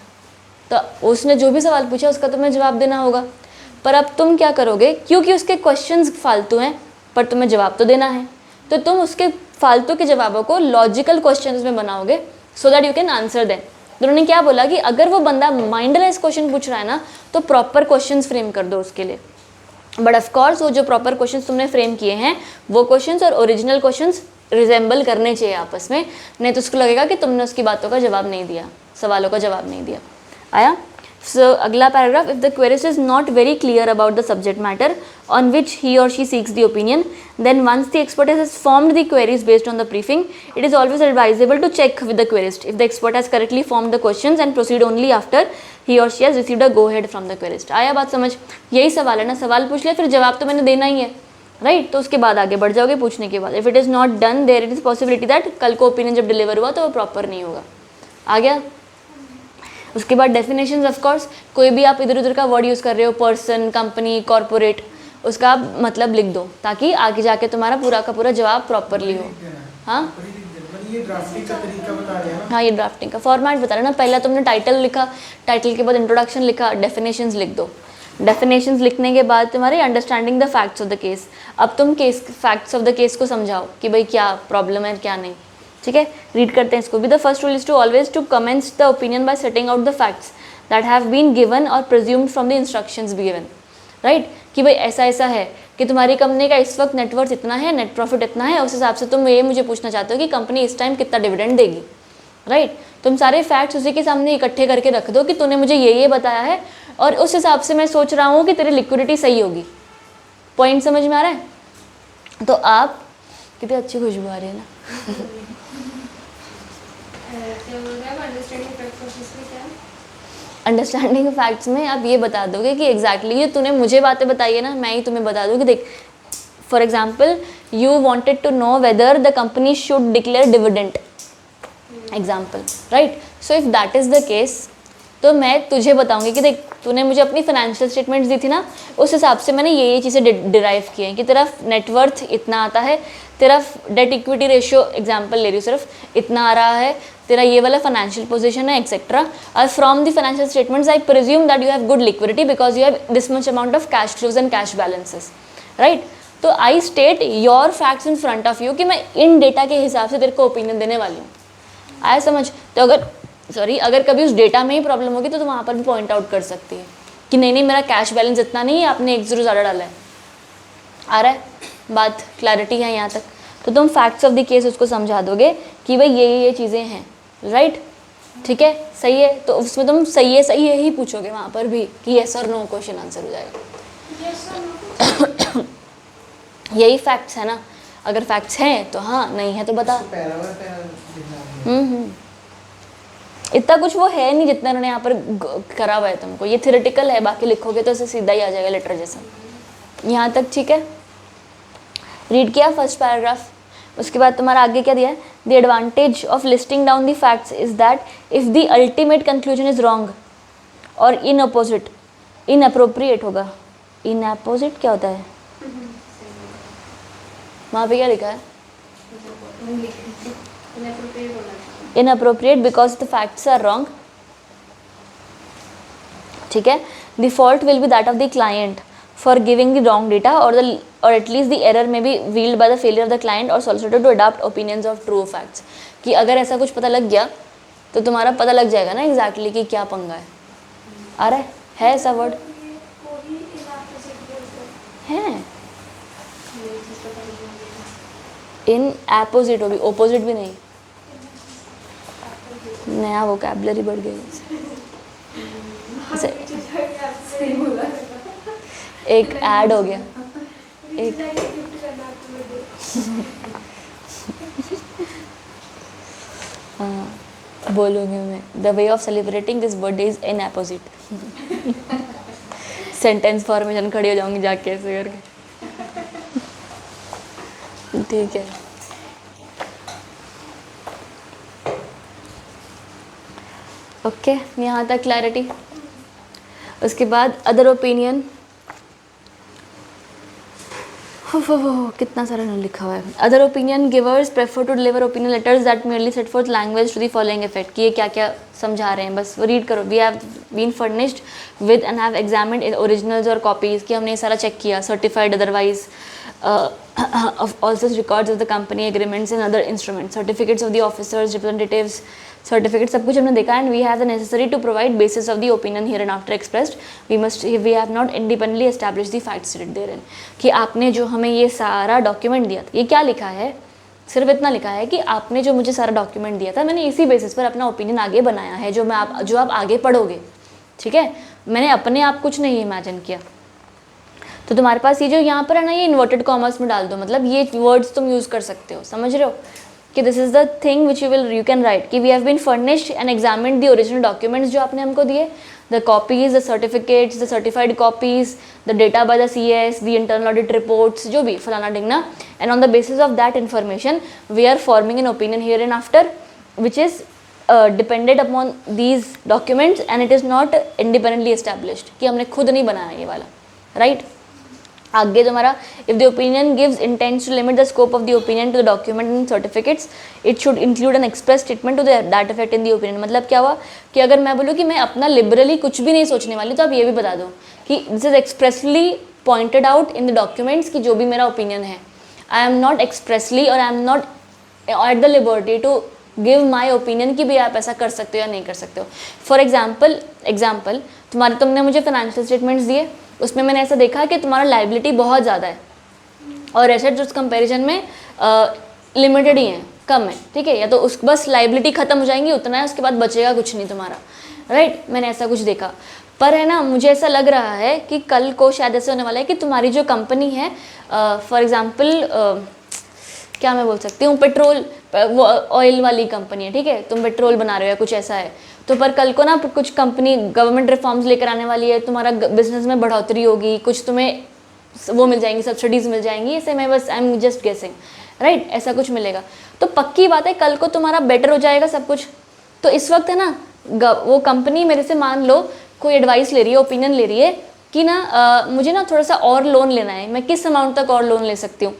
तो उसने जो भी सवाल पूछा उसका तुम्हें जवाब देना होगा। पर अब तुम क्या करोगे, क्योंकि उसके क्वेश्चंस फालतू हैं पर तुम्हें जवाब तो देना है, तो तुम उसके फालतू के जवाबों को लॉजिकल क्वेश्चंस में बनाओगे so that you can answer them. तो उन्होंने क्या बोला कि अगर वो बंदा माइंडलेस क्वेश्चन पूछ रहा है ना, तो प्रॉपर क्वेश्चंस फ्रेम कर दो उसके लिए। बट ऑफ कोर्स वो जो प्रॉपर क्वेश्चंस तुमने फ्रेम किए हैं वो क्वेश्चंस और ओरिजिनल क्वेश्चंस रिजेंबल करने चाहिए आपस में, नहीं तो उसको लगेगा कि तुमने उसकी बातों का जवाब नहीं दिया, सवालों का जवाब नहीं दिया। आया? सो अगला paragraph, if the querist is not very clear about the subject matter on which he or she seeks the opinion, then once the expert has formed the queries based on the briefing, it is always advisable to check with the querist if the expert has correctly formed the questions and proceed only after he or she has received a go ahead from the querist। आया बात समझ? यही सवाल है ना, सवाल पूछ लिया फिर जवाब तो मैंने देना ही है, राइट। तो उसके बाद आगे बढ़ जाओगे पूछने के बाद। If it is not done there it is possibility that कल को ओपिनियन जब डिलीवर हुआ तो वो प्रॉपर नहीं होगा। आ गया? उसके बाद डेफिनेशंस, ऑफ कोर्स कोई भी आप इधर उधर का वर्ड यूज़ कर रहे हो, पर्सन, कंपनी, कॉर्पोरेट, उसका आप मतलब लिख दो ताकि आगे जाके तुम्हारा पूरा का पूरा जवाब प्रॉपरली हो। हाँ ये ड्राफ्टिंग का तरीका बता रहे हैं ना? हाँ, ये ड्राफ्टिंग का फॉर्मेट बता रहे ना। पहला तुमने टाइटल लिखा, टाइटल के बाद इंट्रोडक्शन लिखा, डेफिनेशंस लिख दो। डेफिनेशंस लिखने के बाद तुम्हारे understanding the facts of the case, अब तुम case facts of the case को समझाओ कि भाई क्या प्रॉब्लम है क्या नहीं। ठीक है, रीड करते हैं इसको भी। The first rule is to always to commence the opinion by setting out the facts that have been given और presumed from the instructions given, right. कि भाई ऐसा ऐसा है कि तुम्हारी कंपनी का इस वक्त नेटवर्थ इतना है, नेट प्रॉफिट इतना है, उस हिसाब से तुम ये मुझे पूछना चाहते हो कि कंपनी इस टाइम कितना डिविडेंड देगी, राइट। तुम सारे फैक्ट्स उसी के सामने इकट्ठे करके रख दो कि तूने मुझे ये बताया है और उस हिसाब से मैं सोच रहा हूँ कि तेरी लिक्विडिटी सही होगी। पॉइंट समझ में आ रहा है? तो आप, कितनी अच्छी खुशबू आ रही है ना। क्या बोल रहे हैं अंडरस्टैंडिंग फैक्ट्स में क्या? अंडरस्टैंडिंग फैक्ट्स में आप ये बता दोगे कि एग्जैक्टली ये तूने मुझे बातें बताई है ना, मैं ही तुम्हें बता दूँ कि देख, for example you wanted to know whether the company should declare dividend example, right. So if that is the case तो मैं तुझे बताऊंगी कि देख तूने मुझे अपनी फाइनेंशियल स्टेटमेंट्स दी थी ना, उस हिसाब से मैंने ये चीज़ें डिराइव की हैं कि तेरा नेटवर्थ इतना आता है, तेरा डेट इक्विटी रेशियो एग्जांपल ले रही हूँ सिर्फ, इतना आ रहा है, तेरा ये वाला फाइनेंशियल पोजीशन है एक्सेट्रा। और from the financial statements I presume that you have good liquidity because you have this much amount of cash flows and cash balances, right. तो I state your facts in front of you कि मैं इन data के हिसाब से तेरे को opinion देने वाली हूँ। आया समझ? तो अगर कभी उस डेटा में ही प्रॉब्लम होगी तो वहाँ पर भी पॉइंट आउट कर सकती है कि नहीं मेरा कैश बैलेंस इतना नहीं है, आपने 1 0 ज़्यादा डाला है। आ रहा है बात? क्लैरिटी है यहाँ तक? तो तुम फैक्ट्स ऑफ द केस उसको समझा दोगे कि भाई ये चीज़ें हैं, राइट। ठीक है, सही है। तो उसमें तुम सही है ही पूछोगे वहाँ पर भी कि येस और नो क्वेश्चन आंसर हो जाएगा। यही फैक्ट्स है ना, अगर फैक्ट्स हैं तो हाँ, नहीं है तो बता। इतना कुछ वो है नहीं जितना उन्होंने यहाँ पर करा हुआ है तुमको, ये थियोरेटिकल है, बाकी लिखोगे तो ऐसे सीधा ही आ जाएगा लेटर जैसा। यहाँ तक ठीक है? रीड किया फर्स्ट पैराग्राफ। उसके बाद तुम्हारा आगे क्या दिया है? The advantage of listing down the facts is that if the ultimate conclusion is wrong और इनअप्रोप्रिएट होगा। इनअपोजिट क्या होता है? वहाँ पे क्या लिखा है? Inappropriate because the facts are wrong. ठीक है, the fault will be that of the client for giving the wrong data or at least the error may be revealed by the failure of the client or solicitor to adopt opinions of true facts. कि अगर ऐसा कुछ पता लग गया तो तुम्हारा पता लग जाएगा ना एग्जैक्टली कि क्या पंगा है। आ रहा है ऐसा वर्ड? कोई हैं ये चीज़ पता नहीं है। इन अपोजिट हो भी, ओपोजिट भी नहीं। नया वोकैबुलरी बढ़ गई जैसे सही बोला एक ऐड हो गया। एक गिफ्ट करना तुम्हें हाँ बोलूँगी मैं, the way of celebrating this birthday is in opposite. Sentence formation खड़ी हो जाऊंगी जाके ऐसे करके। ठीक है, ओके यहाँ तक क्लैरिटी। उसके बाद अदर ओपिनियन, कितना सारा ना लिखा हुआ है। Other opinion givers prefer to deliver opinion letters that merely set forth language to the following effect, कि ये क्या क्या समझा रहे हैं, बस वो रीड करो। We have been furnished with and have examined in originals और कॉपीज़, कि हमने ये सारा चेक किया, certified otherwise of all such records of the company agreements and other instruments, certificates of the officers, representatives, certificates, सब कुछ हमने देखा, and we have the necessary to provide basis of the opinion hereinafter expressed. We have not independently established the facts stated therein, कि आपने जो हमें ये सारा डॉक्यूमेंट दिया था, ये क्या लिखा है, सिर्फ इतना लिखा है कि आपने जो मुझे सारा डॉक्यूमेंट दिया था, मैंने इसी बेसिस पर अपना ओपिनियन आगे बनाया है, जो आप आगे पढ़ोगे। ठीक है, मैंने अपने आप कुछ नहीं इमेजिन किया। तो तुम्हारे पास ये जो यहाँ पर है ना, ये इन्वर्टेड कॉमर्स में डाल दो, मतलब ये वर्ड्स तुम यूज़ कर सकते हो, समझ रहे हो, कि this is the thing which you can write, कि we have been furnished and examined the original documents जो आपने हमको दिए, the copies, the certificates, the certified copies, the data by the CS, the internal audit reports, जो भी फलाना डिंगना, and on the basis of that information we are forming an opinion hereinafter which is depended upon these documents and it is not independently established, कि हमने खुद नहीं बनाया ये वाला, राइट। आगे तुम्हारा, if the opinion gives intents to limit the scope of the opinion to the document and certificates, it should include an express statement to that effect in the opinion. मतलब क्या हुआ कि अगर मैं बोलूँ कि मैं अपना लिबरली कुछ भी नहीं सोचने वाली, तो आप ये भी बता दो कि this is expressly pointed out in the documents कि जो भी मेरा ओपिनियन है, आई एम नॉट एक्सप्रेसली और I am not at the liberty to give my opinion कि भी आप ऐसा कर सकते हो या नहीं कर सकते हो। फॉर एग्जाम्पल तुमने मुझे फाइनेंशियल स्टेटमेंट्स दिए, उसमें मैंने ऐसा देखा कि तुम्हारा लाइबिलिटी बहुत ज़्यादा है और एसेट्स उस कंपैरिजन में लिमिटेड ही हैं, कम है, ठीक है, या तो उस बस लाइबिलिटी ख़त्म हो जाएंगी, उतना है, उसके बाद बचेगा कुछ नहीं तुम्हारा, राइट। मैंने ऐसा कुछ देखा, पर है ना, मुझे ऐसा लग रहा है कि कल को शायद ऐसे होने वाला है कि तुम्हारी जो कंपनी है, फॉर एग्ज़ाम्पल क्या मैं बोल सकती हूँ, पेट्रोल वो ऑयल वाली कंपनी है, ठीक है, तुम पेट्रोल बना रहे हो या कुछ ऐसा है, तो पर कल को ना कुछ कंपनी गवर्नमेंट रिफॉर्म्स लेकर आने वाली है, तुम्हारा बिजनेस में बढ़ोतरी होगी, कुछ तुम्हें वो मिल जाएंगी, सब्सिडीज़ मिल जाएंगी, ऐसे मैं बस I am just guessing, right, ऐसा कुछ मिलेगा, तो पक्की बात है कल को तुम्हारा बेटर हो जाएगा सब कुछ। तो इस वक्त है ना, वो कंपनी मेरे से मान लो कोई एडवाइस ले रही है, ओपिनियन ले रही है कि ना मुझे ना थोड़ा सा और लोन लेना है, मैं किस अमाउंट तक और लोन ले सकती हूँ।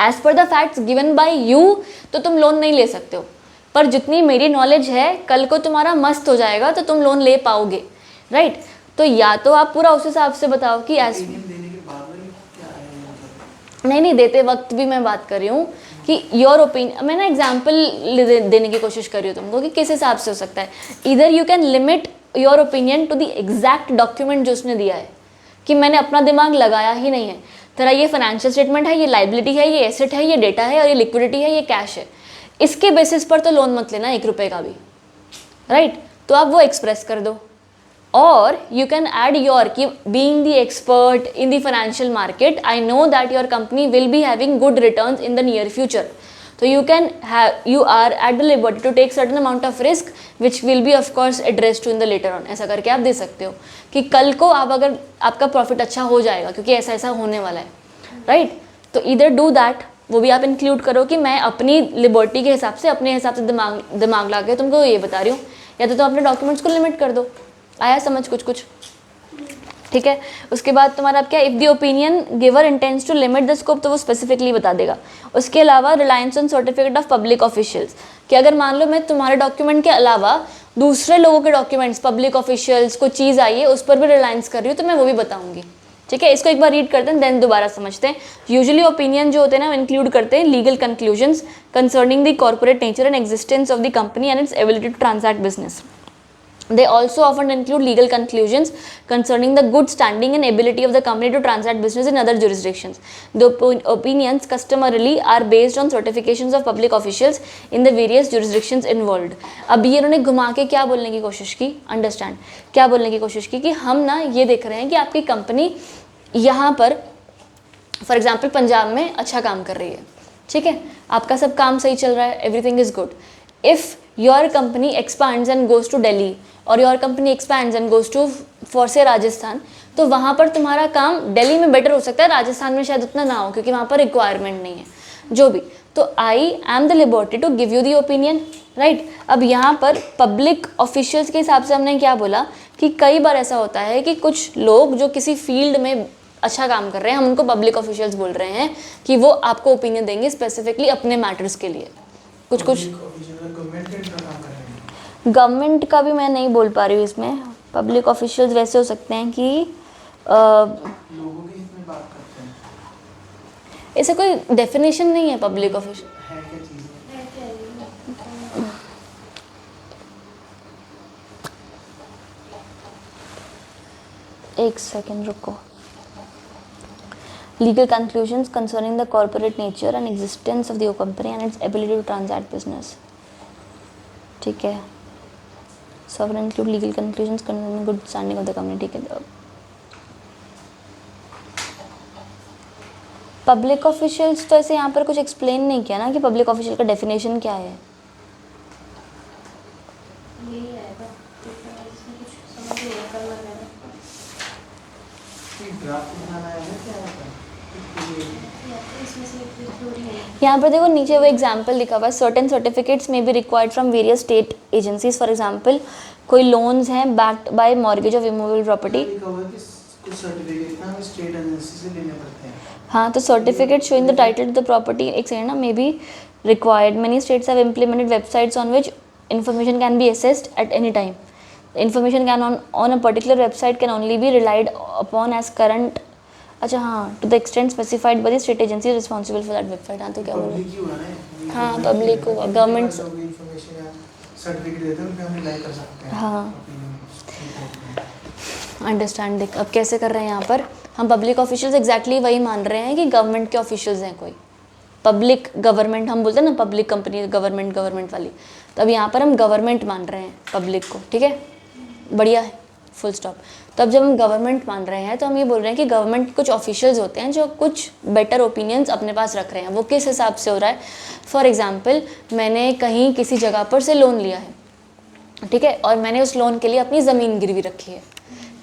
As per the facts given by you तो तुम लोन नहीं ले सकते हो, पर जितनी मेरी नॉलेज है, कल को तुम्हारा मस्त हो जाएगा तो तुम लोन ले पाओगे, राइट। तो या तो आप पूरा उस हिसाब से बताओ कि एज नहीं देते वक्त भी मैं बात कर रही हूँ कि योर ओपिनियन, मैं ना एग्जाम्पल देने की कोशिश कर रही हूँ तुमको कि किस हिसाब से हो सकता है। इधर you can limit your opinion to the exact document जो उसने दिया है, कि मैंने अपना दिमाग लगाया ही नहीं है, तेरा ये फाइनेंशियल स्टेटमेंट है, ये लाइबिलिटी है, ये एसेट है, ये डेटा है और ये लिक्विडिटी है, ये कैश है, इसके बेसिस पर तो लोन मत लेना 1 रुपये का भी, राइट। तो आप वो एक्सप्रेस कर दो, और यू कैन ऐड योर कि being the expert in the financial market, I know that your company will be having good returns in the near future, तो you are at the liberty to take certain amount of risk which will be of course addressed to in the later on, ऐसा करके आप दे सकते हो कि कल को आप अगर आपका प्रॉफिट अच्छा हो जाएगा क्योंकि ऐसा ऐसा होने वाला है, राइट। तो इधर डू दैट, वो भी आप इंक्लूड करो कि मैं अपनी लिबर्टी के हिसाब से, अपने हिसाब से दिमाग ला के तुमको ये बता रही हूँ, या तो तुम अपने डॉक्यूमेंट्स को लिमिट कर दो। आया समझ कुछ, ठीक है। उसके बाद तुम्हारा क्या, if the opinion giver intends to limit the scope, तो वो स्पेसिफिकली बता देगा। उसके अलावा reliance on certificate of public officials, कि अगर मान लो मैं तुम्हारे डॉक्यूमेंट के अलावा दूसरे लोगों के डॉक्यूमेंट्स, पब्लिक ऑफिशियल्स को चीज़ आई है उस पर भी रिलायंस कर रही हूँ, तो मैं वो भी बताऊँगी, ठीक है। इसको एक बार रीड करते हैं, देन दोबारा समझते हैं। यूजुअली ओपिनियन जो होते हैं ना, इंक्लूड करते हैं legal conclusions concerning the corporate nature and existence of the company and its ability to transact business. They also often include legal conclusions concerning the good standing and ability of the company to transact business in other jurisdictions. The opinions customarily are based on certifications of public officials in the various jurisdictions involved. अब ये इन्होंने घुमा के क्या बोलने की कोशिश की, अंडरस्टैंड क्या बोलने की कोशिश की कि हम ना ये देख रहे हैं कि आपकी कंपनी यहाँ पर फॉर एग्जाम्पल पंजाब में अच्छा काम कर रही है, ठीक है, आपका सब काम सही चल रहा है, everything is good. If your company expands and goes to Delhi और your company expands and goes to for से राजस्थान, तो वहाँ पर तुम्हारा काम दिल्ली में बेटर हो सकता है, राजस्थान में शायद उतना ना हो क्योंकि वहाँ पर रिक्वायरमेंट नहीं है, जो भी. तो I am the liberty to give you the opinion, right. अब यहाँ पर पब्लिक ऑफिशियल्स के हिसाब से हमने क्या बोला कि कई बार ऐसा होता है कि कुछ लोग जो किसी फील्ड में अच्छा काम कर रहे हैं, हम उनको पब्लिक ऑफिशियल्स बोल रहे हैं कि वो आपको ओपिनियन देंगे स्पेसिफिकली अपने मैटर्स के लिए. कुछ गवर्नमेंट का भी मैं नहीं बोल पा रही हूँ इसमें. पब्लिक ऑफिशियल्स वैसे हो सकते हैं कि लोगों के हित में बात करते हैं. ऐसे कोई डेफिनेशन नहीं है पब्लिक ऑफिशियल. है क्या चीज़? एक सेकेंड रुको. Legal conclusions concerning the corporate nature and existence of the company and its ability to transact business. ठीक है. Sovereign include legal conclusions concerning good standing of the company. ठीक है. पब्लिक ऑफिशियल्स तो ऐसे यहाँ पर कुछ एक्सप्लेन नहीं किया ना कि पब्लिक ऑफिशियल का डेफिनेशन क्या है. यही आएगा, इसमें कुछ समझ नहीं आ रहा है. ड्राफ्ट बनाना है क्या होता है? इसमें से एक थ्योरी है. यहाँ पर देखो नीचे वो एग्जाम्पल लिखा हुआ है. सर्टेन सर्टिफिकेट्स में be required from various state agencies. For example कोई लोन्स हैं backed by mortgage of immovable property. लिखा हुआ है कि कुछ सर्टिफिकेट ना हमें स्टेट एजेंसी से लेने पड़ते हैं. हाँ, तो certificate showing the title to the property एक सेकेंड ना may be required. Many states have implemented websites on which information can be accessed at any time. The information can on a particular website can only be relied upon as current. अच्छा हाँ, to the extent specified by the state agency responsible for that website. हाँ तो क्या बोल public ही हुआ ना. हाँ, public हुआ, government इंफॉर्मेशन या सर्टिफिकेट देते हैं उनके हम रिलाई कर सकते हैं. हाँ, अंडरस्टैंड. देख अब कैसे कर रहे हैं यहाँ पर हम पब्लिक ऑफिशियल्स एग्जैक्टली वही मान रहे हैं कि गवर्नमेंट के ऑफिशियल्स हैं. कोई पब्लिक गवर्नमेंट हम बोलते हैं ना, पब्लिक कंपनी गवर्नमेंट वाली, तो अब यहाँ पर हम गवर्नमेंट मान रहे हैं पब्लिक को. ठीक है, बढ़िया है, फुल स्टॉप. तो अब जब हम गवर्नमेंट मान रहे हैं तो हम ये बोल रहे हैं कि गवर्नमेंट के कुछ ऑफिशियल्स होते हैं जो कुछ बेटर ओपिनियंस अपने पास रख रहे हैं. वो किस हिसाब से हो रहा है? फॉर एग्जाम्पल मैंने कहीं किसी जगह पर से लोन लिया है, ठीक है, और मैंने उस लोन के लिए अपनी ज़मीन गिरवी रखी है,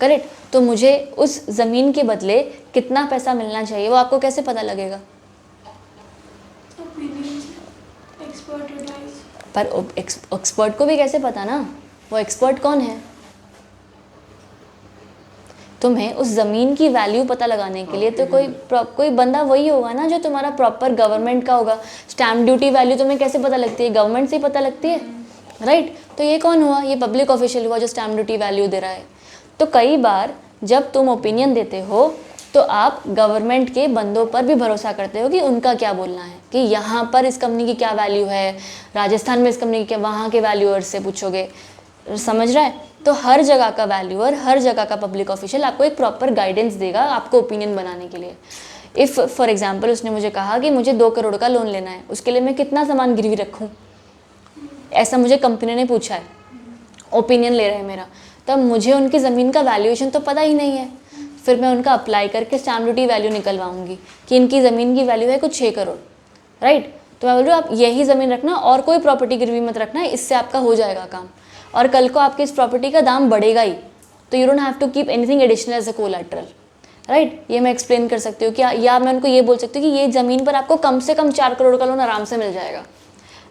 करेक्ट. तो मुझे उस ज़मीन के बदले कितना पैसा मिलना चाहिए वो आपको कैसे पता लगेगा? Expert advice. पर एक्सपर्ट को भी कैसे पता ना, वो एक्सपर्ट कौन है? तुम्हें उस ज़मीन की वैल्यू पता लगाने के लिए तो कोई बंदा वही होगा ना जो तुम्हारा प्रॉपर गवर्नमेंट का होगा. स्टैम्प ड्यूटी वैल्यू तुम्हें कैसे पता लगती है? गवर्नमेंट से ही पता लगती है, राइट. तो ये कौन हुआ? ये पब्लिक ऑफिशियल हुआ जो स्टैम्प ड्यूटी वैल्यू दे रहा है. तो कई बार जब तुम ओपिनियन देते हो तो आप गवर्नमेंट के बंदों पर भी भरोसा करते हो कि उनका क्या बोलना है, कि यहाँ पर इस कंपनी की क्या वैल्यू है, राजस्थान में इस कंपनी की क्या, वहाँ के वैल्यूअर से पूछोगे. समझ रहा है? तो हर जगह का वैल्यूअर, हर जगह का पब्लिक ऑफिशियल आपको एक प्रॉपर गाइडेंस देगा आपको ओपिनियन बनाने के लिए. इफ़ फॉर एग्जाम्पल उसने मुझे कहा कि मुझे 2 करोड़ का लोन लेना है, उसके लिए मैं कितना सामान गिरवी रखूँ, ऐसा मुझे कंपनी ने पूछा है, ओपिनियन ले रहे हैं मेरा, तब मुझे उनकी ज़मीन का वैल्यूएशन तो पता ही नहीं है. फिर मैं उनका अप्लाई करके स्टैम्प ड्यूटी वैल्यू निकलवाऊंगी कि इनकी ज़मीन की वैल्यू है कुछ 6 करोड़, राइट. तो मैं बोल रही हूँ आप यही ज़मीन रखना और कोई प्रॉपर्टी गिरवी मत रखना, इससे आपका हो जाएगा काम. और कल को आपकी इस प्रॉपर्टी का दाम बढ़ेगा ही, तो you don't have to keep anything additional as a collateral, right. ये मैं एक्सप्लेन कर सकती हूँ कि या मैं उनको ये बोल सकती हूँ कि ये ज़मीन पर आपको कम से कम 4 करोड़ का लोन आराम से मिल जाएगा,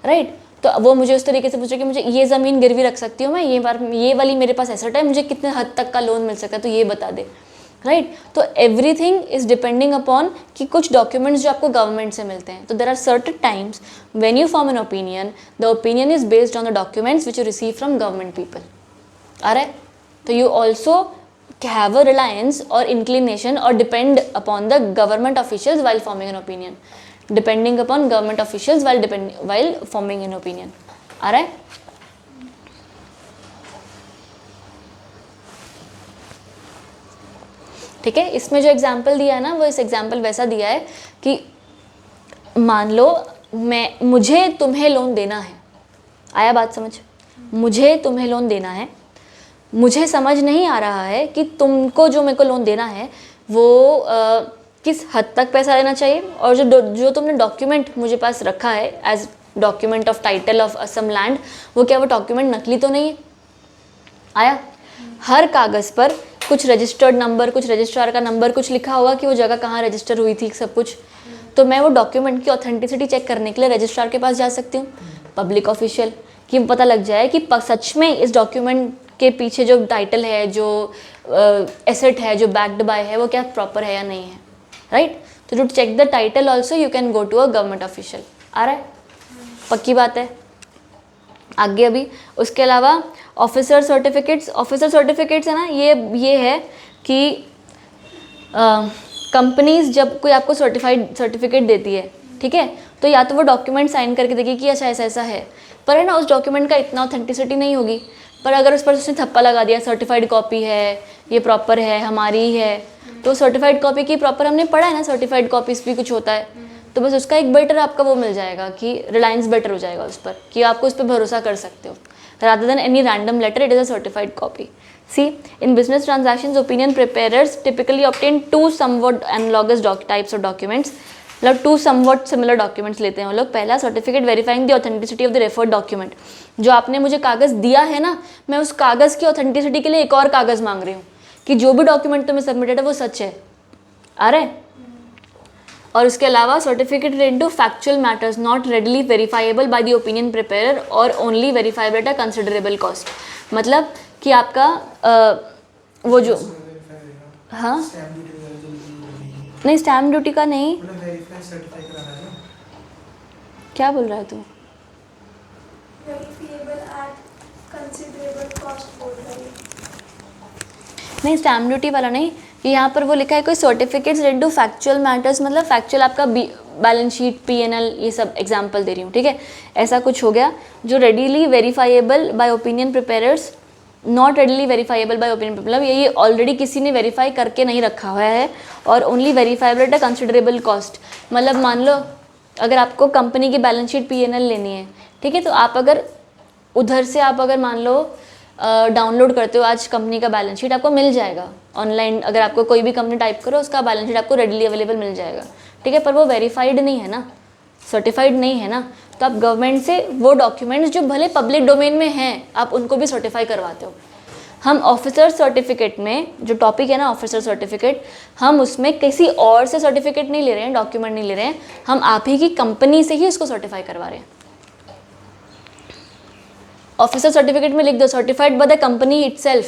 राइट. तो वो मुझे उस तरीके से पूछे कि मुझे ये ज़मीन गिरवी रख सकती हूँ मैं, ये वाली मेरे पास एसेट है, मुझे कितने हद तक का लोन मिल सकता है, तो ये बता दे, राइट. तो एवरीथिंग इज डिपेंडिंग अपॉन कि कुछ डॉक्यूमेंट्स जो आपको गवर्नमेंट से मिलते हैं. तो there are certain times when you form an opinion, the opinion is based on the documents which you receive from government people. आ रहा है? तो you also have a reliance और इंक्लिनेशन और depend upon the government officials while forming an opinion, depending upon government officials while forming an opinion. आ रहा है? ठीक है, इसमें जो एग्जाम्पल दिया है ना, वो इस एग्जाम्पल वैसा दिया है कि मान लो मुझे तुम्हें लोन देना है, आया बात समझ, मुझे तुम्हें लोन देना है, मुझे समझ नहीं आ रहा है कि तुमको जो मेरे को लोन देना है वो किस हद तक पैसा देना चाहिए, और जो तुमने डॉक्यूमेंट मुझे पास रखा है as document of title of Assam land, वो क्या वो डॉक्यूमेंट नकली तो नहीं है। आया, हर कागज़ पर कुछ रजिस्टर्ड नंबर, कुछ रजिस्ट्रार का नंबर, कुछ लिखा होगा कि वो जगह कहाँ रजिस्टर हुई थी, सब कुछ। तो मैं वो डॉक्यूमेंट की ऑथेंटिसिटी चेक करने के लिए रजिस्ट्रार के पास जा सकती हूँ, पब्लिक ऑफिशियल, कि पता लग जाए कि सच में इस डॉक्यूमेंट के पीछे जो टाइटल है, जो एसेट है, जो बैक्ड बाय है, वो क्या प्रॉपर है या नहीं है, राइट। तो to check the title also you can go to a government official. आ रहा है, पक्की बात है। आगे अभी उसके अलावा ऑफिसर सर्टिफिकेट्स है ना, ये है कि कंपनीज जब कोई आपको सर्टिफिकेट देती है, ठीक है, तो या तो वो डॉक्यूमेंट साइन करके देगी कि अच्छा ऐसा ऐसा है, पर है ना उस डॉक्यूमेंट का इतना ऑथेंटिसिटी नहीं होगी। पर अगर उस पर उसने थप्पा लगा दिया सर्टिफाइड कॉपी है, ये प्रॉपर है, हमारी ही है, तो सर्टिफाइड कॉपी की प्रॉपर हमने पढ़ा है ना, सर्टिफाइड कॉपीज भी कुछ होता है, तो बस उसका एक बेटर आपका वो मिल जाएगा कि रिलायंस बेटर हो जाएगा उस पर, कि आपको उस पर भरोसा कर सकते हो, rather than any random letter it is a certified copy. See, in business transactions opinion preparers typically obtain two somewhat analogous types of documents, मतलब टू समवट सिमिलर डॉक्यूमेंट्स लेते हैं वो लोग। पहला, certificate verifying the authenticity of the referred document, जो आपने मुझे कागज़ दिया है ना, मैं उस कागज़ की ऑथेंटिसिटी के लिए एक और कागज़ मांग रही हूँ कि जो भी डॉक्यूमेंट तुम्हें सबमिटेड है वो सच है। आ रहा है। और उसके अलावा certificate related to factual matters not readily verifiable by the opinion preparer और only verifiable at a considerable cost, मतलब कि आपका वो जो हाँ नहीं, स्टैम्प ड्यूटी का नहीं, क्या बोल रहा है तू? वेरीफाइबल एट कंसिडरेबल कॉस्ट बोल रही है। नहीं, स्टैम्प ड्यूटी वाला नहीं, कि यहाँ पर वो लिखा है कोई certificates related to factual matters, मतलब फैक्चुअल आपका बैलेंस शीट, पीएनएल, ये सब एग्जांपल दे रही हूँ, ठीक है, ऐसा कुछ हो गया जो readily verifiable by opinion preparers, not readily verifiable by opinion, मतलब ये ऑलरेडी किसी ने वेरीफाई करके नहीं रखा हुआ है, और only verifiable at a considerable cost, मतलब मान लो अगर आपको कंपनी की बैलेंस शीट पीएनएल लेनी है, ठीक है, तो आप अगर उधर से आप अगर मान लो डाउनलोड करते हो आज कंपनी का बैलेंस शीट, आपको मिल जाएगा ऑनलाइन, अगर आपको कोई भी कंपनी टाइप करो उसका बैलेंस शीट आपको रेडीली अवेलेबल मिल जाएगा, ठीक है, पर वो वेरीफाइड नहीं है ना, सर्टिफाइड नहीं है ना, तो आप गवर्नमेंट से वो डॉक्यूमेंट्स जो भले पब्लिक डोमेन में हैं आप उनको भी सर्टिफाई करवाते हो। हम ऑफिसर सर्टिफिकेट में जो टॉपिक है ना ऑफिसर सर्टिफिकेट, हम उसमें किसी और से सर्टिफिकेट नहीं ले रहे हैं, डॉक्यूमेंट नहीं ले रहे हैं, हम आप ही की कंपनी से ही उसको सर्टिफाई करवा रहे हैं। ऑफिसर सर्टिफिकेट में लिख दो certified by the company itself,